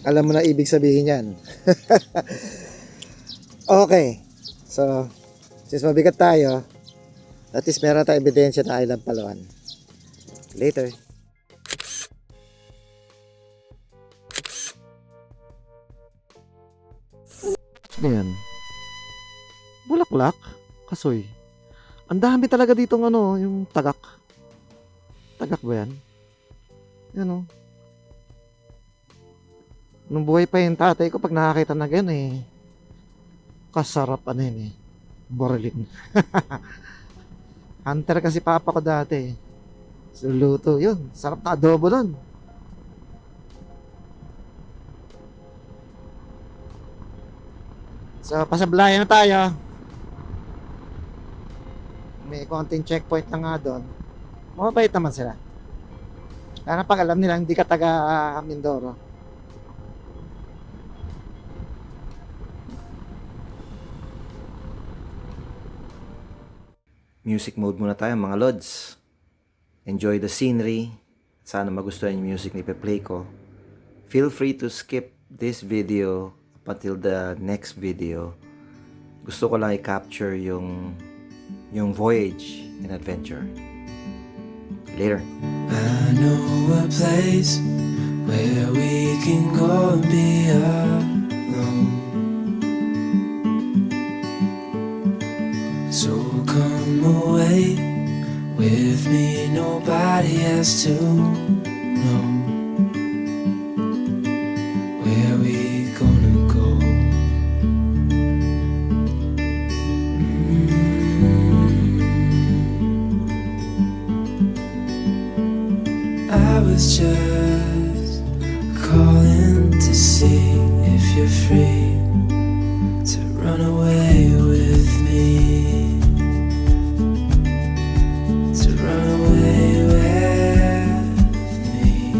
alam mo na ibig sabihin yan. Okay. So, since mabigat tayo, at least meron tayong ebidensya na Island Palawan. Later. Ganyan. Bulaklak? Kasoy. Ang dami talaga ditong ano, yung tagak. Tagak ba yan? Yan o. Nung buhay pa yung tatay ko, pag nakakita na ganyan eh, kasarap ano yun eh. Borilin. Hunter kasi papa ko dati. So, luto yun. Sarap na adobo nun. So, pasablayan na tayo. May konting checkpoint na nga doon. Mababait naman sila. Kaya pag alam nila, hindi ka taga Mindoro. Music mode muna tayo mga lods. Enjoy the scenery. Sana magustuhan yung music na ipe-play ko. Feel free to skip this video up until the next video. Gusto ko lang i-capture yung voyage and adventure. Later. I know a place where we can go and be alone. So come away with me, nobody has to know where we gonna go. I was just calling to see if you're free to run away with me, to run away with me.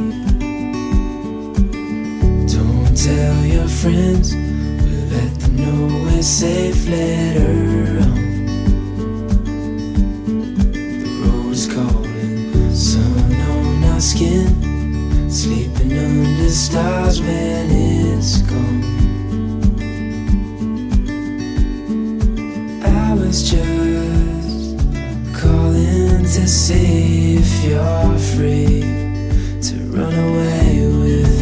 Don't tell your friends, we'll let them know we're safe later on. The road's calling, sun on our skin, sleeping under stars when it's gone. I was just calling to see if you're free to run away with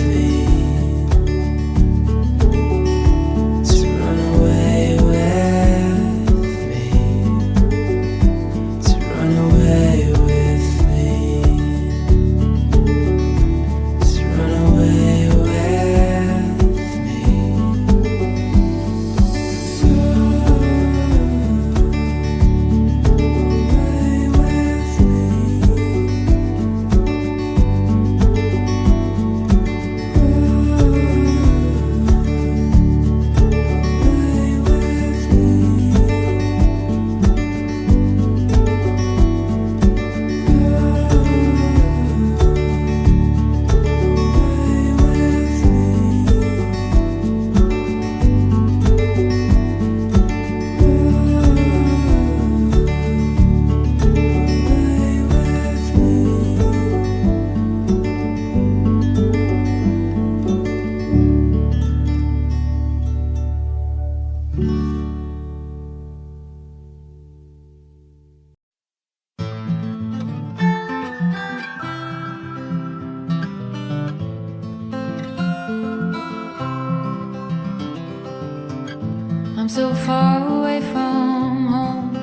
so far away from home,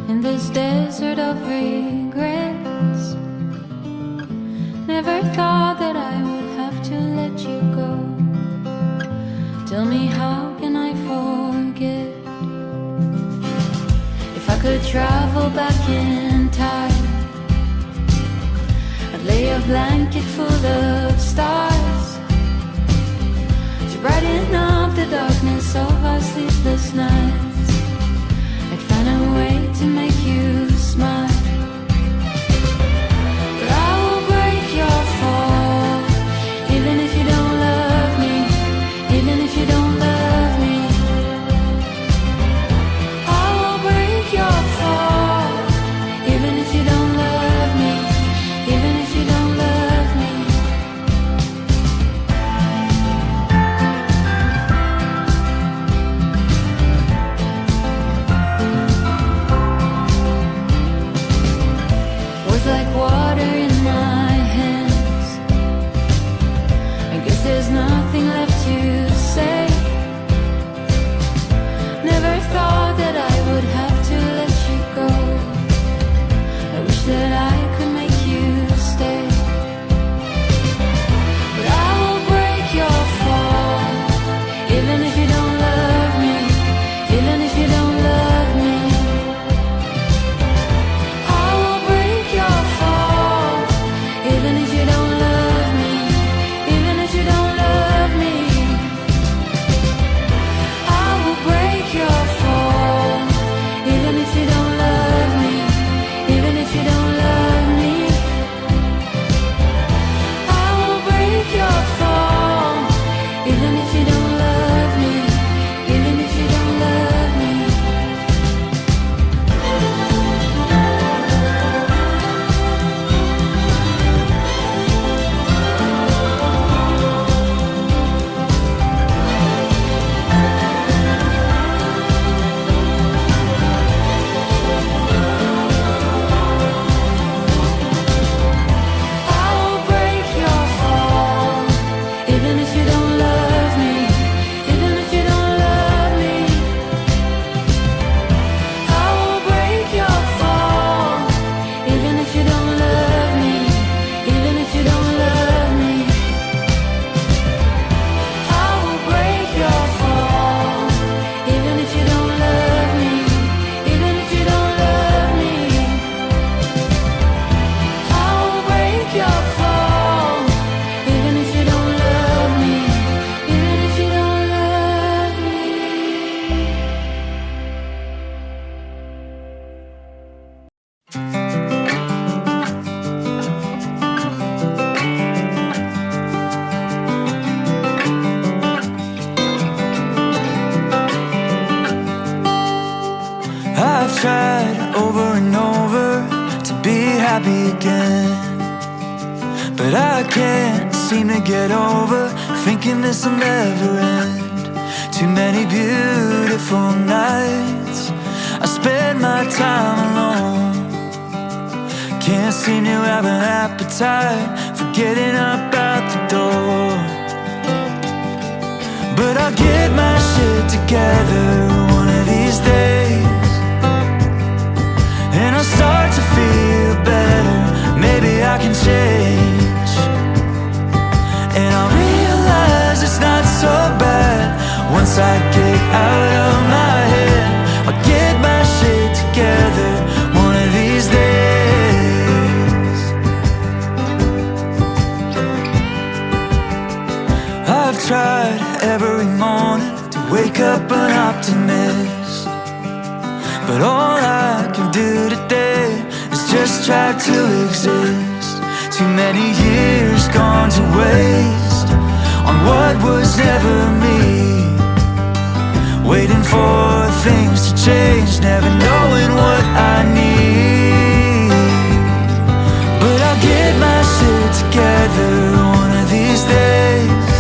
in this desert of regrets. Never thought that I would have to let you go. Tell me, how can I forget? If I could travel back in time, I'd lay a blanket full of stars to brighten up the darkness of our sleepless nights. I'd find a way to make you smile. But I will break your fall, even if you don't love me, even if you don't love me. I will break your fall, even if you don't love me, even if you don't love me. Words like water in my hands. I guess there's nothing left to say. Never thought that I would have to let you go. I wish that I could make you stay. But I will break your fall, even if you don't love me, even if you don't love me. I will break your fall, even if you don't love me, even if you don't love me. I will break your fall, even if you don't love me, even if you don't love me. I will break your fall, even if you don't love me, even if you don't love me. I will break your fall, even if you don't love me, even if you don't love me. I will break your fall, even if you don't love me, even if you don't love me. I will break your fall, even if you don't love me, even if you don't love me. I will break your fall, even if you don't love me, even if you don't love me. I've tried over and over to be happy again, but I can't seem to get over thinking this will never end. Too many beautiful nights I spend my time alone. Can't seem to have an appetite for getting up out the door. But I'll get my shit together one of these days, and I'll start to feel better. Maybe I can change, and I'll realize it's not so bad once I get out of my head. I'll get my shit together one of these days. I've tried every morning to wake up an optimist, but all I can do today is just try to exist. Too many years gone to waste on what was never me, waiting for things to change, never knowing what I need. But I'll get my shit together one of these days,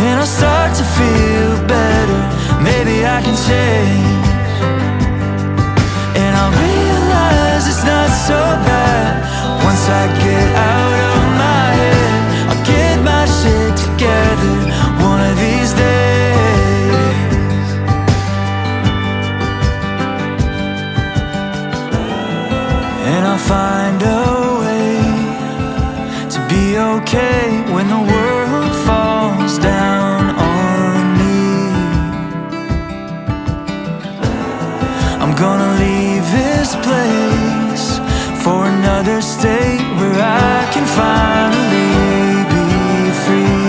and I'll start to feel better. Maybe I can change, and I'll realize it's not so bad once I get out of my head. I'll get my shit together one of these days. when the world falls down on me. I'm gonna leave this place for another state where I can finally be free.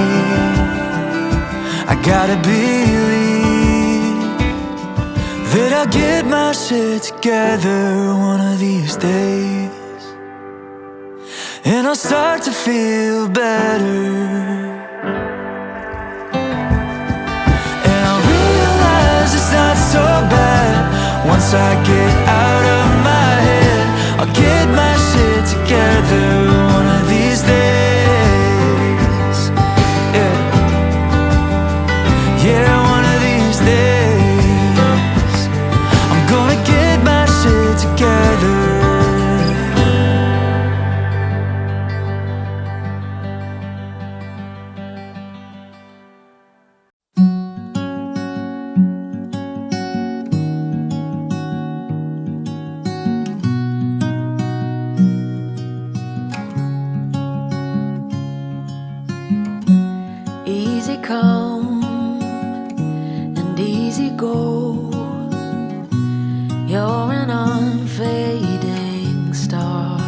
I gotta believe that I'll get my shit together one of these days, and I'll start to feel better. And I'll realize it's not so bad once I get out of my head. I'll get my shit together one of these days. Yeah, yeah, one of these days I'm gonna get my shit together. Easy come and easy go. You're an unfading star,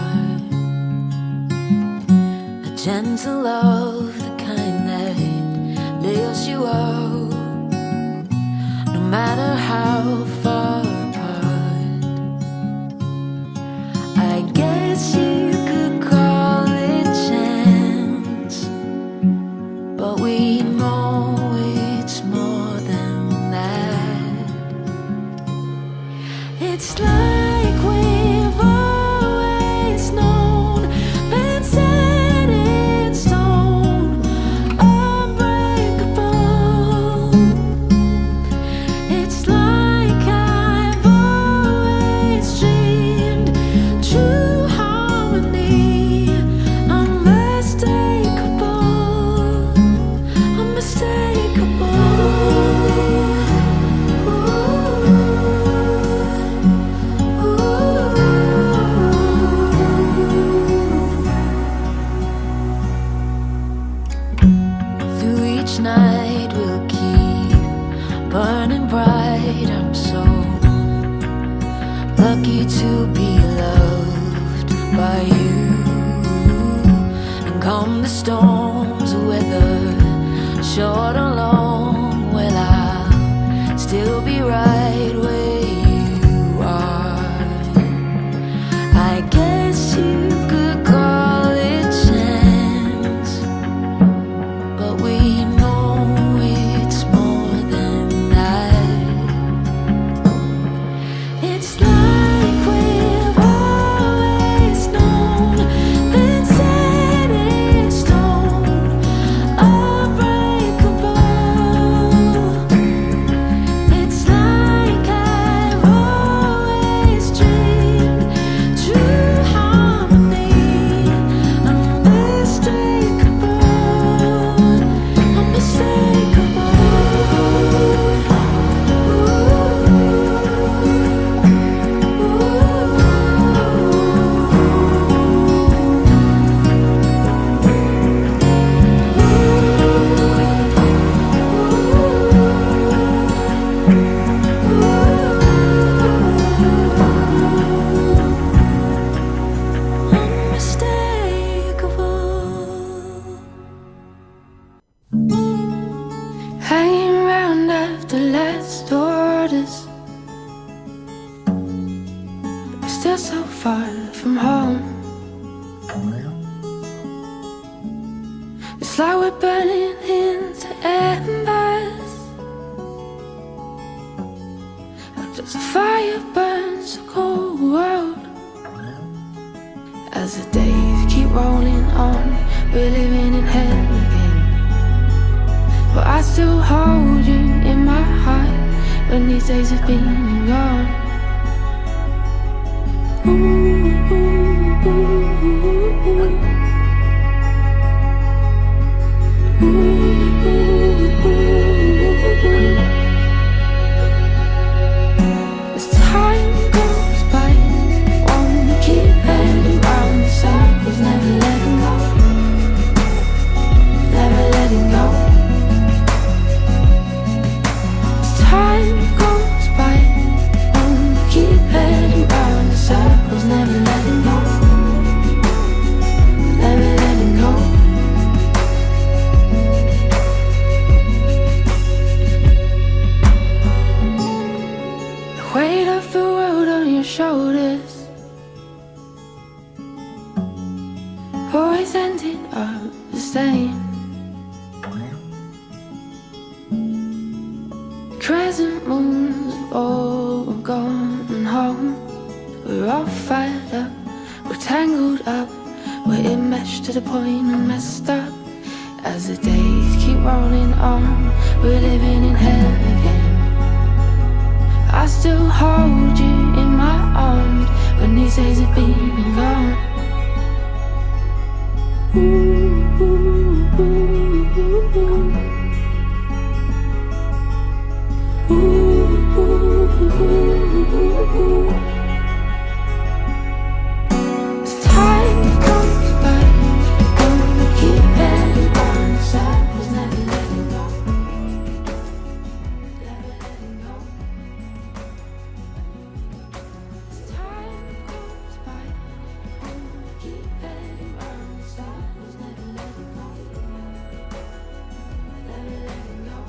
a gentle love, the kind that lifts you up, no matter how far apart. I guess you could call it chance, but we know it's more than that. It's like we've always known, been set in stone, unbreakable. It's like I've always dreamed, true harmony, unmistakable, unmistakable. Through each night we'll keep burning bright. I'm so lucky to be loved by you. And come the storms of weather, short or long, well, I'll still be right where you are. I guess you could call it chance, but we know it's more than that. It's like we've always known, been set in stone, unbreakable. It's like I've always dreamed, true harmony, unmistakable, unmistakable. Unmistakable. Hanging around after last orders, but still so far from home. It's like we're burning into embers, just a fire burns the cold world. As the days keep rolling on, we're living in hell again. But I still hold you in my heart when these days have been and gone. Ooh, ooh, ooh, ooh. Ooh, ooh, ooh. As time goes by, wanna keep heading round in circles, never letting go. shoulders. Always ended up the same. Crescent moons have all gone home. We're all fired up, we're tangled up, we're enmeshed to the point of messed up. As the days keep rolling on, we're living in hell again. I still hold you in my arms when these days have been and gone. Ooh, ooh, ooh, ooh, ooh. Ooh, ooh, ooh, ooh, ooh. As time goes by, gonna keep it on the side, was never letting go. Never letting go. As time goes by, gonna keep it on the side, was never letting go. Never letting go.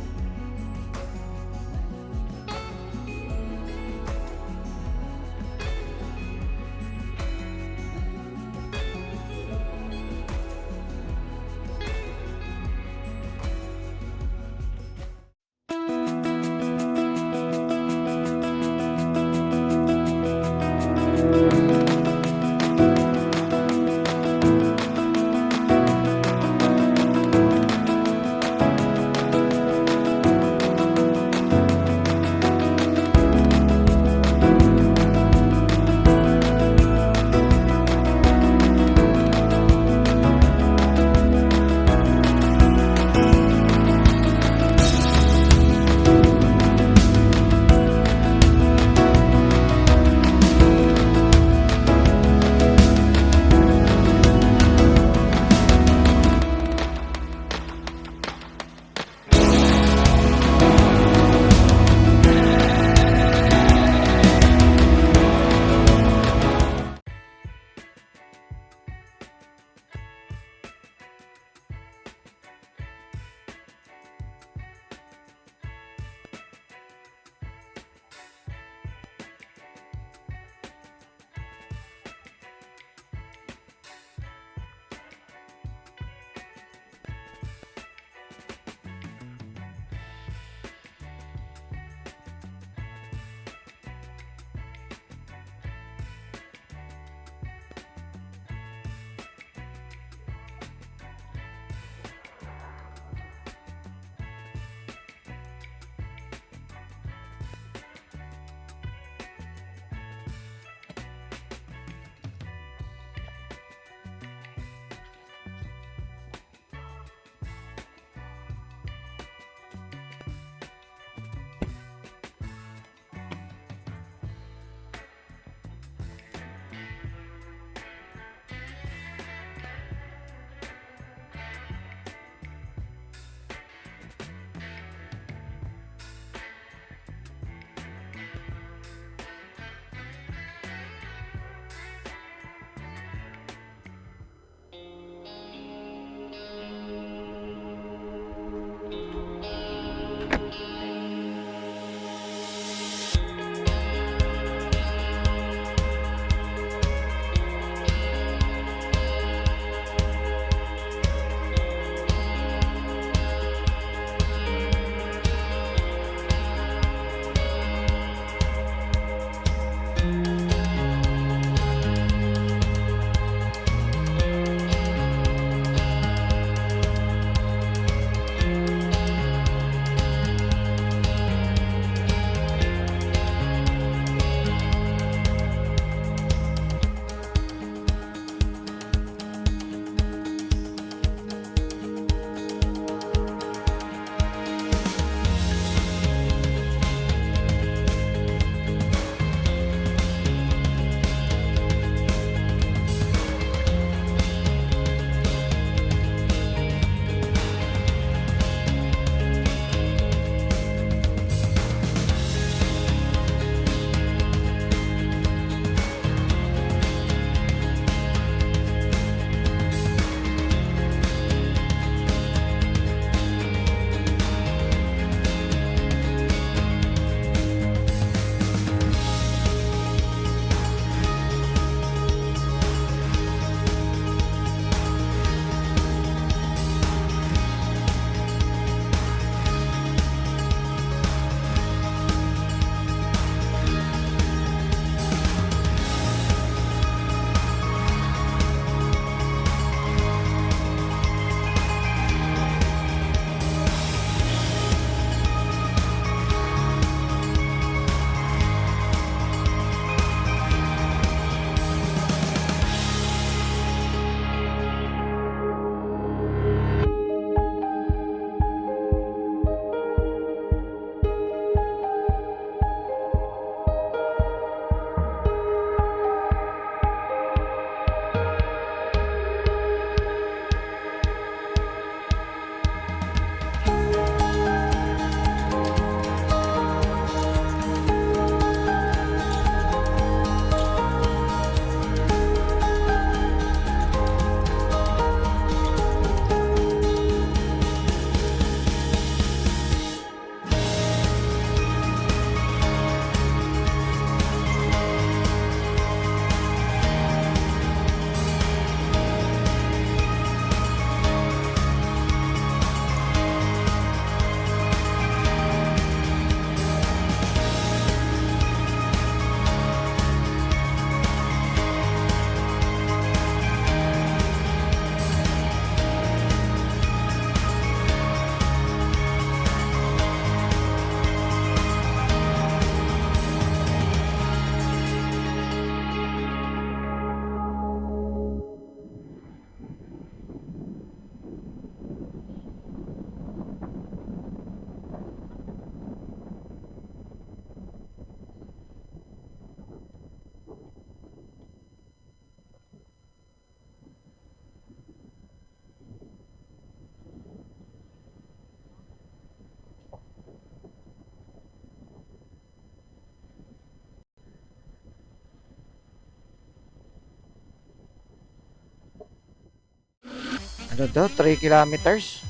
Ano daw? 3 kilometers?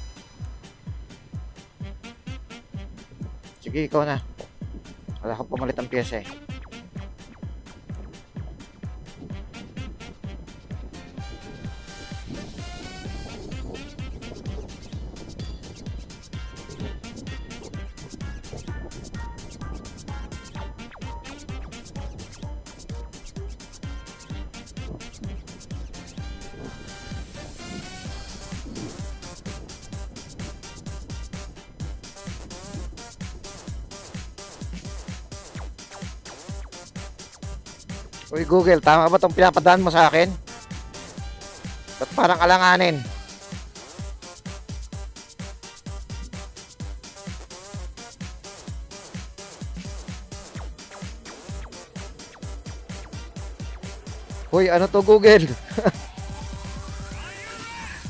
Sige, ikaw na. Wala akong pumalit ang piyesa eh. Uy Google, tama ba itong pinapadaan mo sa akin? Ba't parang alanganin? Uy, ano to Google?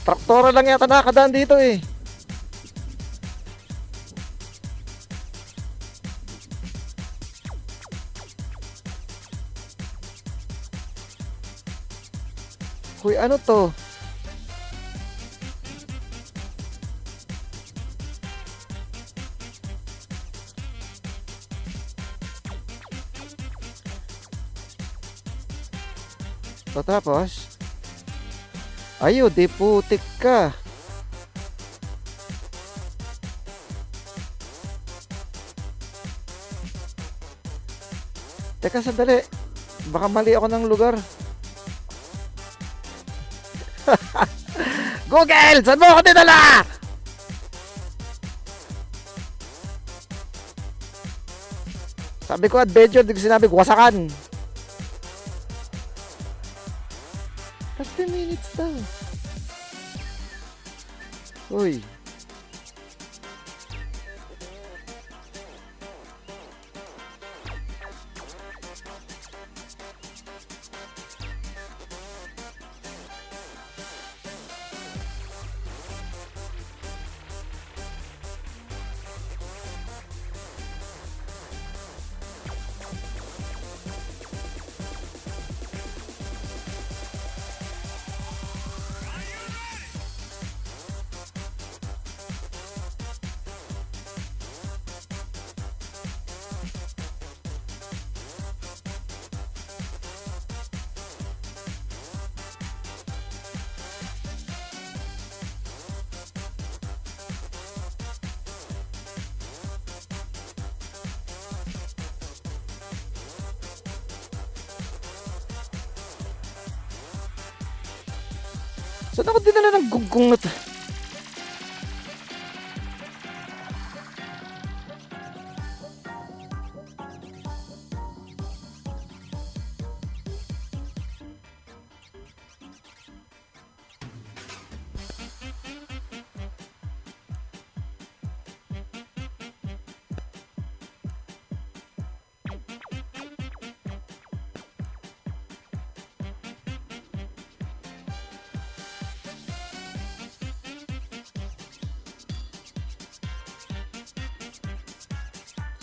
Traktora lang yata nakadaan dito eh. Uy, ano to? So, tapos? Ayo, di putik ka. Teka, sandali. Baka mali ako ng lugar. Google, saan mo ako dinala? Sabi ko adventure, di ko sinabi wasakan. 30 minutes daw. Uy. Saan ako dinala ng gugong na to?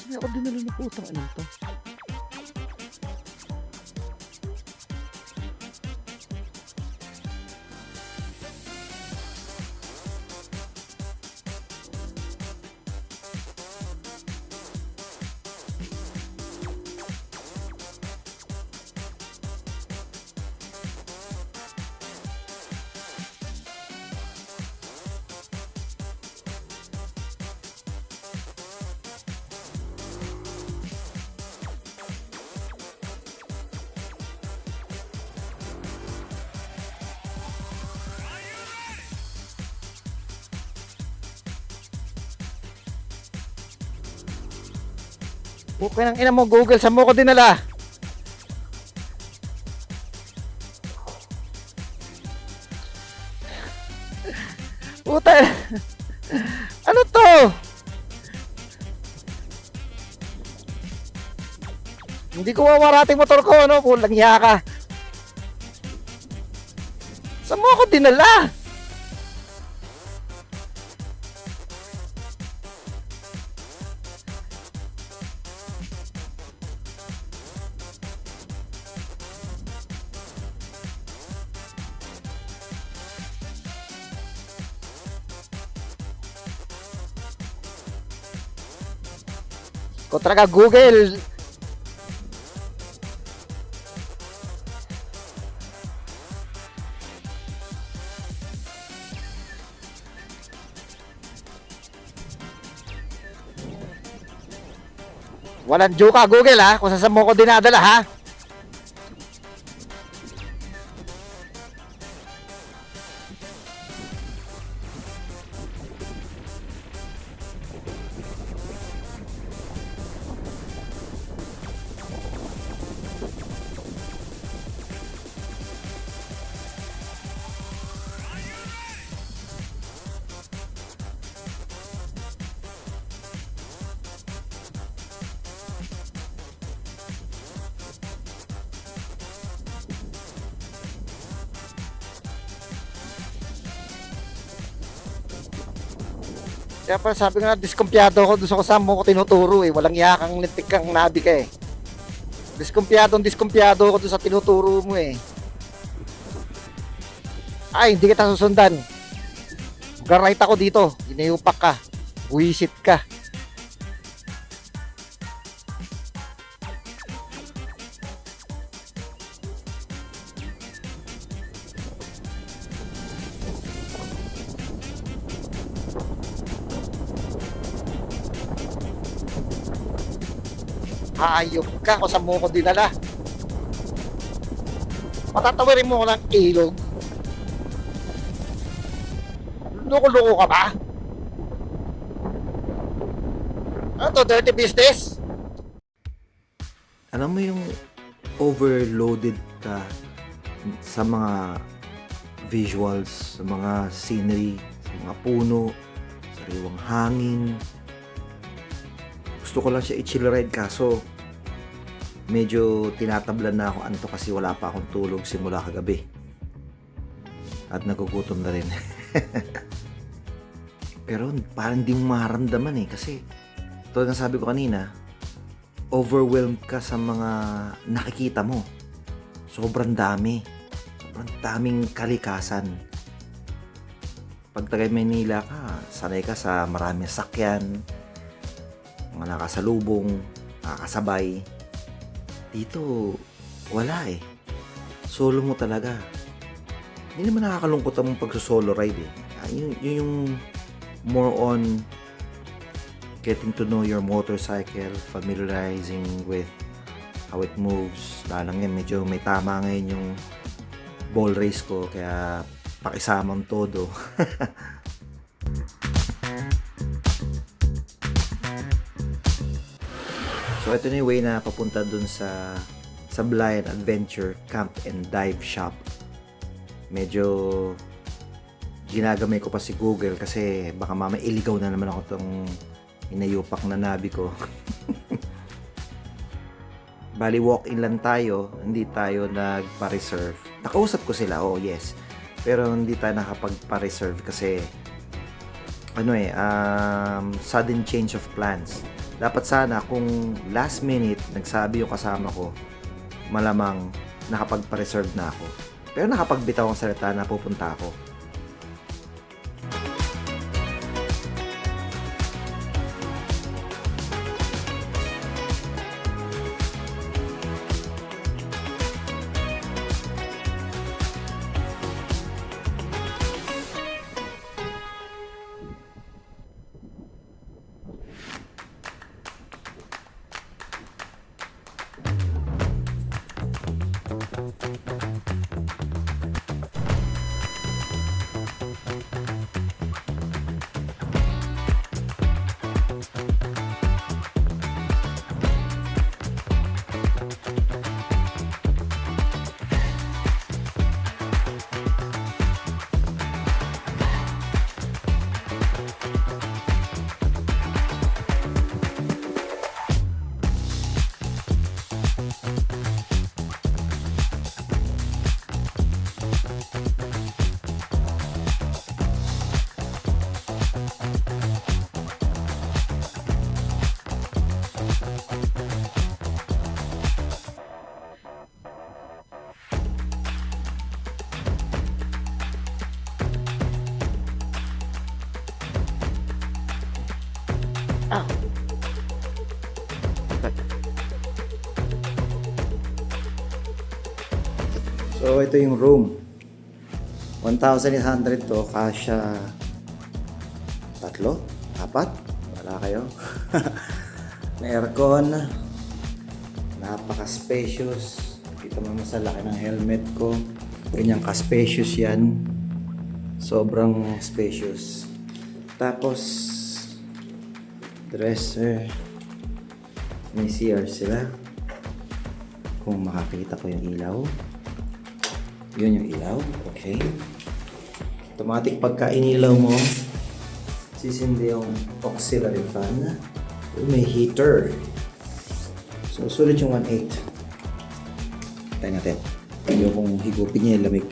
Saan ako dinala na putang anong to? Okay ng ina mo Google, saan mo ko dinala? Puta. Ano to? Hindi ko mawarating motor ko, ano? Pulang hiya ka. Saan mo ako dinala? Kontra ka Google. Walang joke ka Google ha, kung saan mo ko dinadala ha. Kaya pa sabi nga, diskumpiyado ako doon sa kasama mo ko tinuturo eh. Walang yakang lintik kang nabi ka eh. Diskumpiyado ako doon sa tinuturo mo eh. Ay, hindi kita susundan. Mag-right ako dito. Ginayupak ka. Buwisit ka. Hayop ka kung saan mo ko dinala. Patatawirin mo ko ng ilog. Loko-loko ka ba? Ano to, dirty business? Alam mo yung overloaded ka sa mga visuals, sa mga scenery, sa mga puno, sariwang hangin. Gusto ko lang siya i-chill ride kaso medyo tinatablan na ako anto kasi wala pa akong tulog simula kagabi. At nagugutom na rin. Pero parang hindi mo maramdaman eh kasi tulad ng sabi ko kanina, overwhelmed ka sa mga nakikita mo. Sobrang dami. Sobrang daming kalikasan. Pag taga Manila ka, sanay ka sa maraming sakyan, mga nakasalubong, nakakasabay. Dito, wala eh. Solo mo talaga. Hindi naman nakakalungkot ang pagsusolo ride eh. Yun yung more on getting to know your motorcycle, familiarizing with how it moves. Lalang yan, medyo may tama ngayon yung ball race ko, kaya pakisamang todo. So ito na yung way na papunta dun sa Sablayan Adventure Camp and Dive Shop. Medyo ginagamay ko pa si Google kasi baka mamaya iligaw na naman ako tong inayupak na nabi ko. Bali walk-in lang tayo, hindi tayo nagpa-reserve. Nakausap ko sila, oh yes. Pero hindi tayo nakapagpa-reserve kasi sudden change of plans. Dapat sana kung last minute nagsabi yung kasama ko, malamang nakapagpa-reserve na ako. Pero nakapagbitaw ang salita na pupunta ako. So, ito yung room. 1,800 to, kasya 3, 4, wala kayo. May aircon, napaka-spacious. Kita mo sa laki ng helmet ko. Ganyan ka-spacious yan. Sobrang spacious. Tapos, dresser. May CR sila. Kung makakita ko yung ilaw. Yun yung ilaw. Okay. Automatic pagka inilaw mo, sisindi yung auxiliary fan. May heater. So, sulit yung 1.8. Tayo natin. Yung kung higupin niya yung lamig.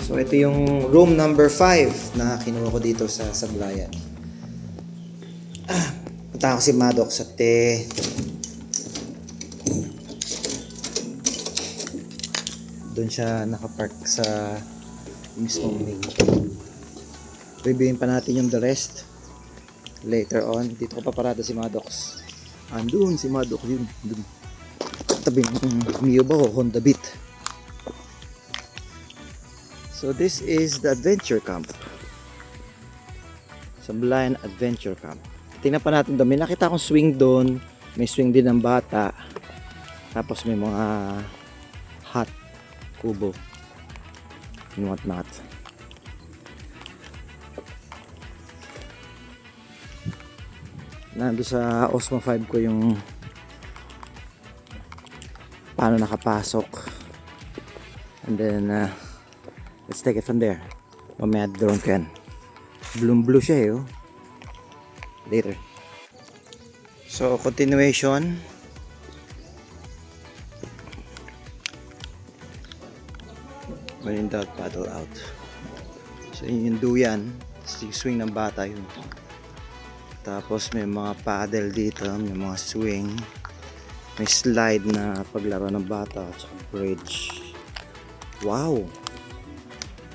So, ito yung room number 5 na kinuha ko dito sa Sablayan. Punta ako si Maddox sa doon siya nakapark sa mismong wing. Reviewin pa natin yung the rest later on. Dito ko paparada si Maddox. Andun si Maddox yun. Dun. Tabi ng Mio ba o Honda Beat. So this is the adventure camp. Sablayan Adventure Camp. Tingnan pa natin doon. May nakita akong swing doon. May swing din ng bata. Tapos may mga hot kubo and what not. Nando sa Osmo 5 ko yung paano nakapasok, and then let's take it from there. Mamaya drone ko yan. Blue siya eh, oh. Later. So continuation. When in doubt, paddle out. So yun yung duyan. Swing ng bata yun. Tapos may mga paddle dito. May mga swing. May slide na paglaro ng bata. At saka bridge. Wow!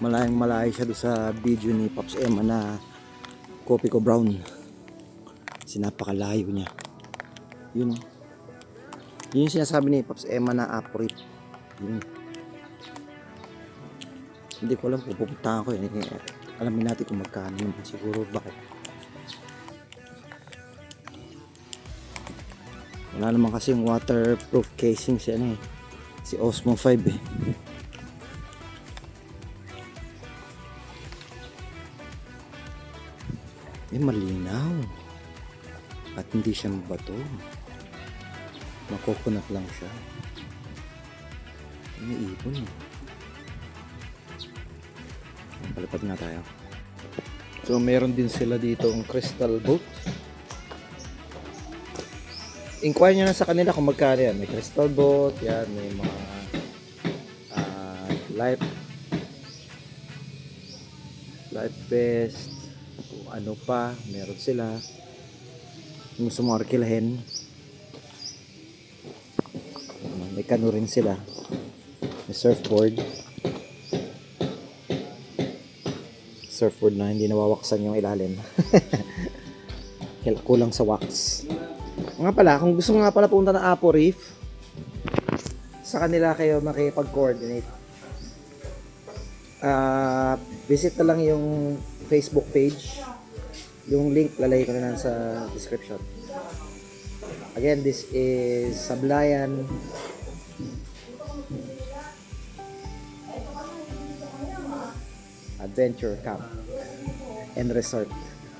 Malayang malayo siya doon sa video ni Pops Emma na Kopi ko Brown. Kasi napakalayo niya. Yun. Yun yung sinasabi ni Pops Emma na aporip. Yun. Hindi ko alam kung pupuntahan ko yun. Alamin natin kung magkano naman. Siguro bakit. Wala naman kasi yung waterproof casing si ano eh. Si Osmo 5 eh. Malinaw. At hindi siya mabato. Makokonat lang siya. May ipon eh. Palipad nga tayo. So meron din sila dito ang crystal boat. Inquire nyo na sa kanila kung magkano yan. May crystal boat, yan, may mga life vest, kung ano pa, meron sila. Kung gusto mo arkilahin, may kano rin sila. May surfboard na hindi nawawaksan yung ilalim. Kulang sa wax. Nga pala, kung gusto nga pala punta na Apo Reef, sa kanila kayo makipag-coordinate. Visit na lang yung Facebook page. Yung link lalagay ko na lang sa description. Again, this is Sablayan Adventure Camp and Resort.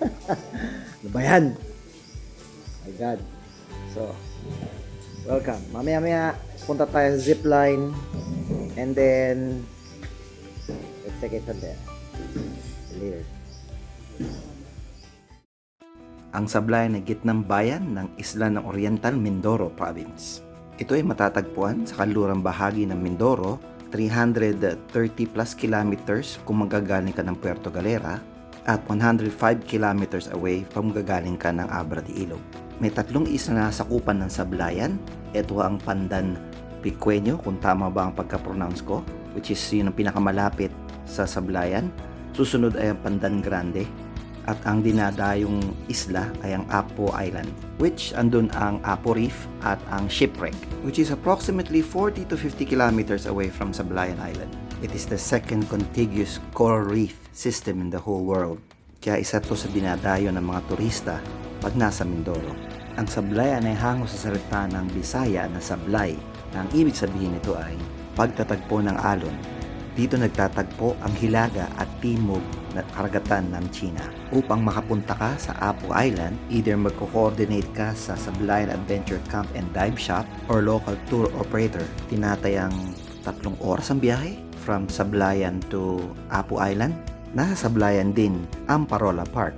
Ano ba yan? My God. So, welcome. Mamaya punta tayo sa zipline and then let's take it from there. Later. Ang Sablayan ay gitnang bayan ng isla ng Oriental Mindoro Province. Ito ay matatagpuan sa kanlurang bahagi ng Mindoro, 330 plus kilometers kung magagaling ka ng Puerto Galera at 105 kilometers away pag magagaling ka ng Abra de Ilog. May 3 isla na sakupan ng Sablayan. Ito ang Pandan Pequeño, kung tama ba ang pagka-pronounce ko, which is yun ang pinakamalapit sa Sablayan. Susunod ay ang Pandan Grande At ang dinadayong isla ay ang Apo Island, which andun ang Apo Reef at ang Shipwreck, which is approximately 40 to 50 kilometers away from Sablayan Island. It is the second contiguous coral reef system in the whole world. Kaya isa to sa dinadayo ng mga turista pag nasa Mindoro. Ang Sablayan ay hango sa salita ng Bisaya na sablay, na ang ibig sabihin nito ay pagtatagpo ng alon. Dito nagtatagpo ang hilaga at timog na karagatan ng China. Upang makapunta ka sa Apo Island, either magko-coordinate ka sa Sablayan Adventure Camp and Dive Shop or local tour operator. Tinatayang 3 oras ang biyahe from Sablayan to Apo Island. Nasa Sablayan din ang Parola Park.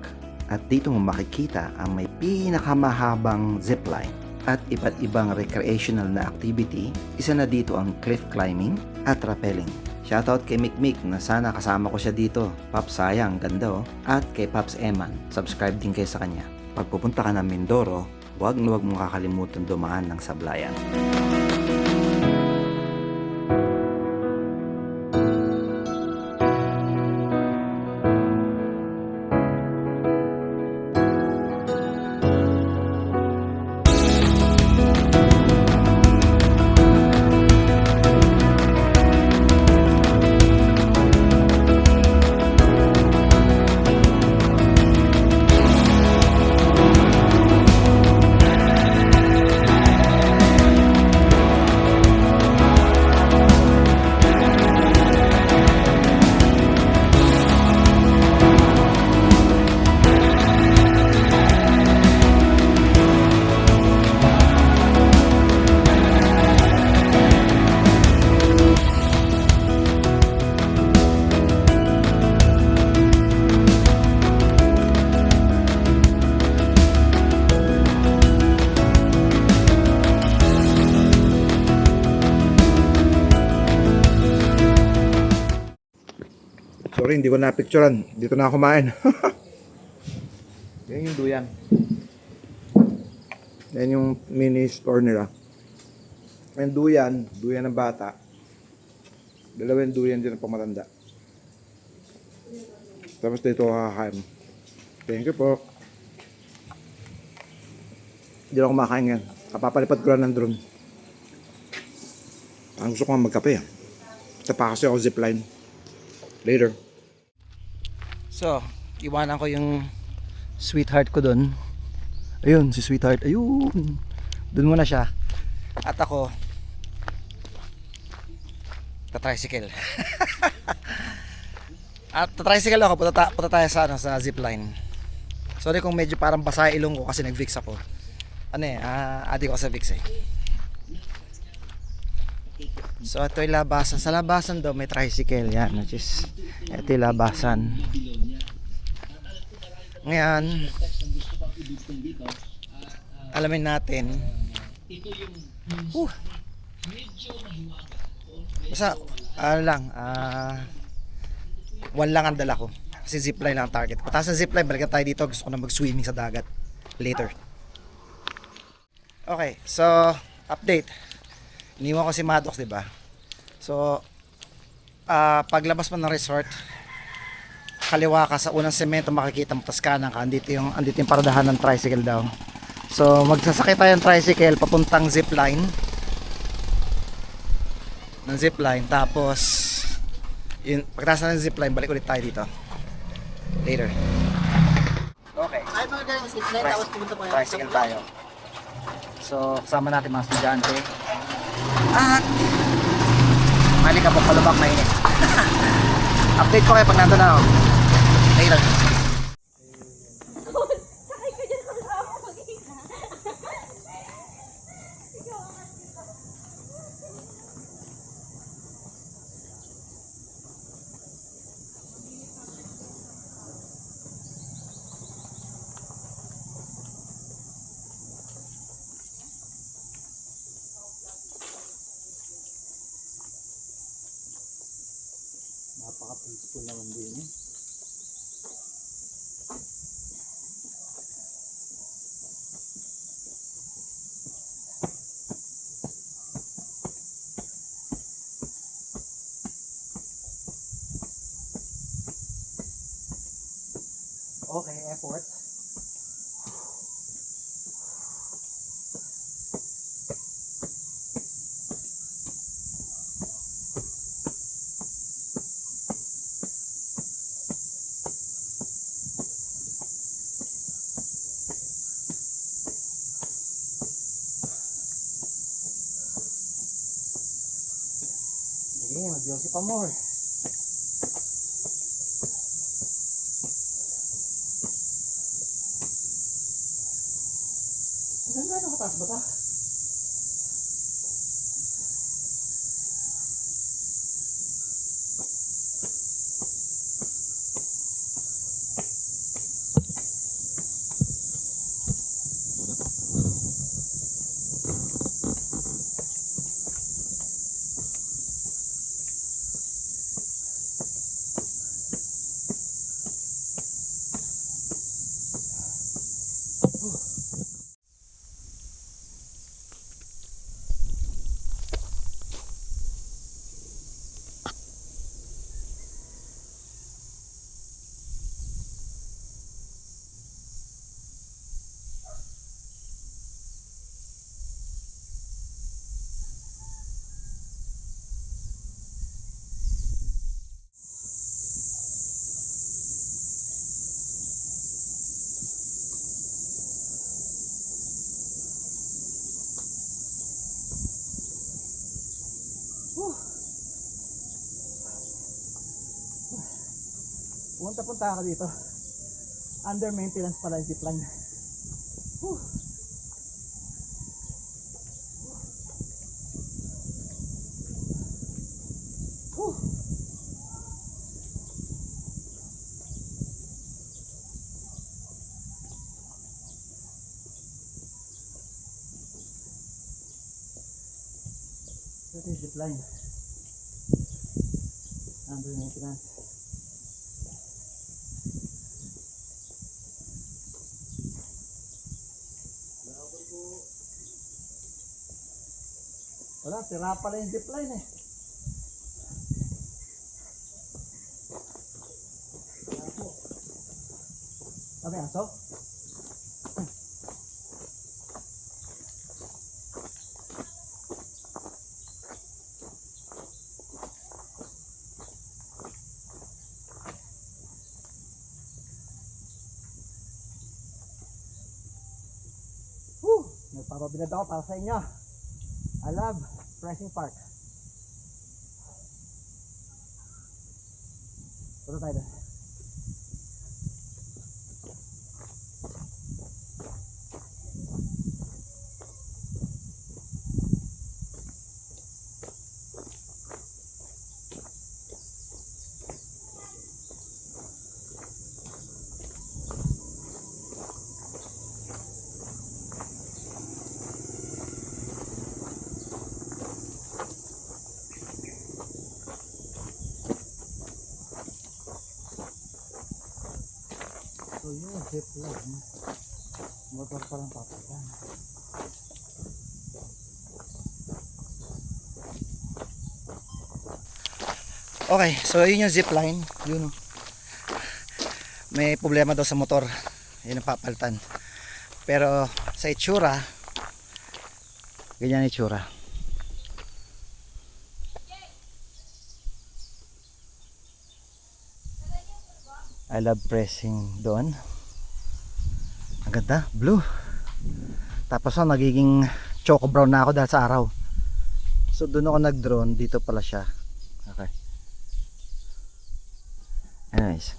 At dito mo makikita ang may pinakamahabang zipline at iba't ibang recreational na activity. Isa na dito ang cliff climbing at rappelling. Shoutout kay Mikmik na sana kasama ko siya dito. Paps, sayang, ganda oh. At kay Paps Eman, subscribe din kayo sa kanya. Pag pupunta ka ng Mindoro, huwag na huwag mong kakalimutan dumaan ng Sablayan. Sorry, hindi ko na-picturean. Dito na ako kumain. Yan yung duyan. Yan yung mini store nila. Yan duyan ng bata. Dalawang duyan din ng pamatanda. Tapos dito ako kakain. Thank you po. Hindi na ako kumakain yan. Kapapalipad ko lang ng drone. Ang gusto ko nga magkape. Basta pa kasi ako zipline. Later. So, iwanan ko yung sweetheart ko doon. Ayun, si sweetheart. Ayun. Doon muna siya. At ako, ta-tricycle. At ta-tricycle ako, punta tayo sa, sa zipline. Sorry kung medyo parang basa ilong ko kasi nag-Vicks ako. Adi ko sa Vicks eh. So ito yung labasan. Sa labasan daw may tricycle yan, which is ito yung labasan. Ngayon, alamin natin. Basta one lang ang dala ko. Kasi zipline lang ang target. Pataas ng zipline, balikan tayo dito. Gusto ko na mag-swimming sa dagat later. Okay, so update. Iniwan ko si Maddox, 'di ba? So paglabas mo ng resort, kaliwa ka sa unang semento, makikita mo tas kanan ka, andito yung paradahan ng tricycle daw. So magsasakay tayo ng tricycle papuntang zipline. Ng zipline, tapos yun, pagkatapos ng zipline, balik ulit tayo dito. Later. Okay. Ay, mga ganyan, zipline, tapos pumunta pa Tricycle tayo. So, kasama natin mga estudyante. At mali ka po, palubak mainit. Update ko kayo pag nandun na ako. Later. Napaka-peaceful naman din eh. Okay, effort. Sige, mag-yosi pa more. Hanggang gano'n kataas ba ito? Punta ako dito. Under maintenance pala yung zipline. Ito yung zipline. Under maintenance. Wala, sira pala yung zipline eh. Sabi aso? Nagpapabilad ako para sa inyo. I love pressing part. Punta tayo doon. So yun, zipline. Motor pa lang papagan. Okay, so yun yung zipline. Yun. May problema daw sa motor. Yun ang papalitan. Pero sa itsura, ganyan ang itsura. I love pressing doon. Ang ganda, blue. Tapos nagiging choco brown na ako dahil sa araw. So doon ako nag-drone, dito pala siya. Okay. Anyways.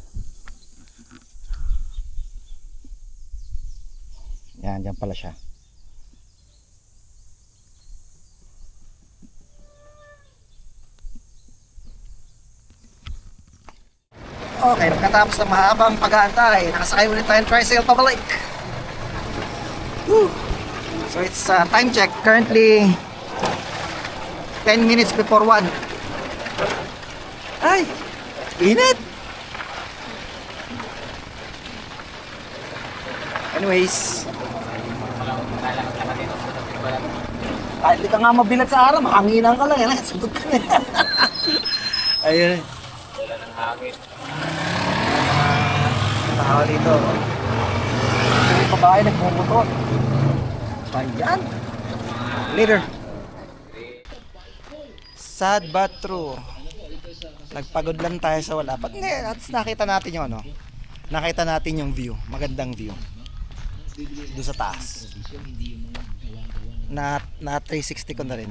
Yan, dyan pala siya. Okay, pagkatapos ng mahabang pag-aantay, nakasakay ulit tayong tricycle pabalik. Woo! So it's time check, currently 10 minutes before 1. Ay! Init! Anyways, kahit di ka nga mabilat sa araw, makanginan ka lang, yan, sugod ka na. Ayun. Wala ng hangin. tao dito. Yung babae nagmumotor. Ayan. Later. Sad but true. Nagpagod lang tayo sa wala. Pag at nakita natin yung ano. Nakita natin yung view. Magandang view. Doon sa taas. Na 360 ko na rin.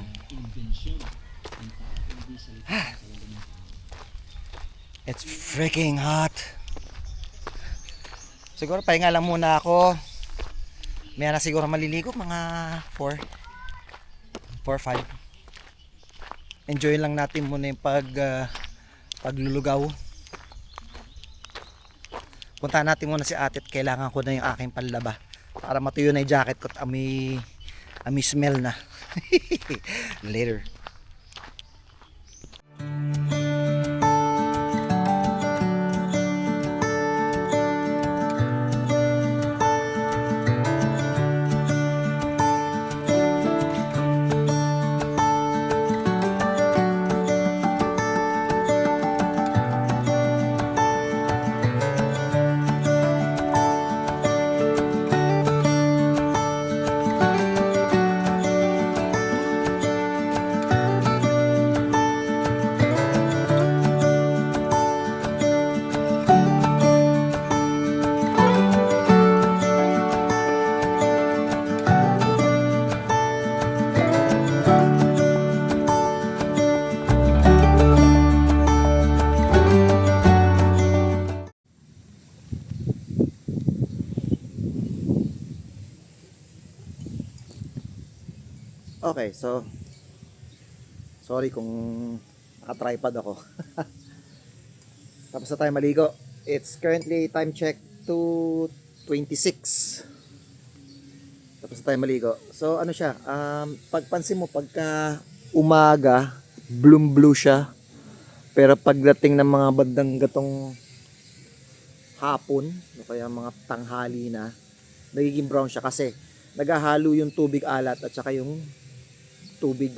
It's freaking hot. Siguro pahinga lang muna ako. May na siguro maliligo mga 4 5. Enjoy lang natin muna yung paglulugaw. Punta natin muna si ate at kailangan ko na yung aking panlaba para matuyo na yung jacket ko at ami smell na. Later. Okay, so sorry kung naka-tripod ako. Tapos na tayo maligo. It's currently time check 2:26. Tapos na tayo maligo. So ano siya, pagpansin mo pagka umaga, blue siya. Pero pagdating ng mga bandang gatong hapon, o kaya mga tanghali na, nagiging brown siya kasi naghahalo yung tubig alat at saka yung tubig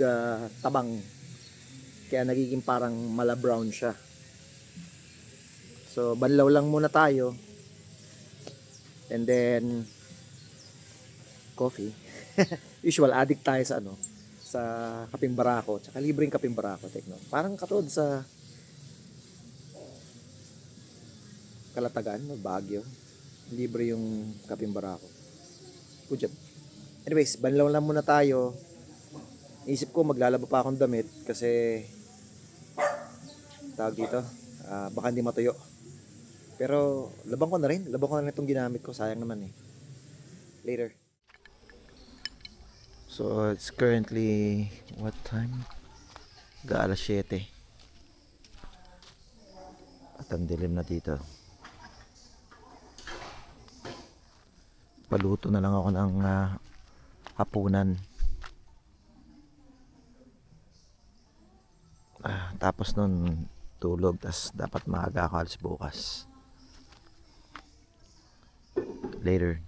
tabang, kaya nagiging parang mala brown siya. So banlaw lang muna tayo and then coffee. Usual addict tayo sa ano, sa kaping barako, tsaka libreng kaping barako, tekno. Parang katulad sa Kalatagan, Baguio, libre yung kaping barako. Good job. Anyways, banlaw lang muna tayo. Isip ko maglalaba pa akong damit kasi tawag dito, baka hindi matuyo. Pero labang ko na rin itong ginamit ko, sayang naman eh. Later. So it's currently what time? Alas 7. At ang dilim na dito. Paluto na lang ako ng hapunan. Tapos nun tulog, tas dapat maaga ako alis bukas. Later.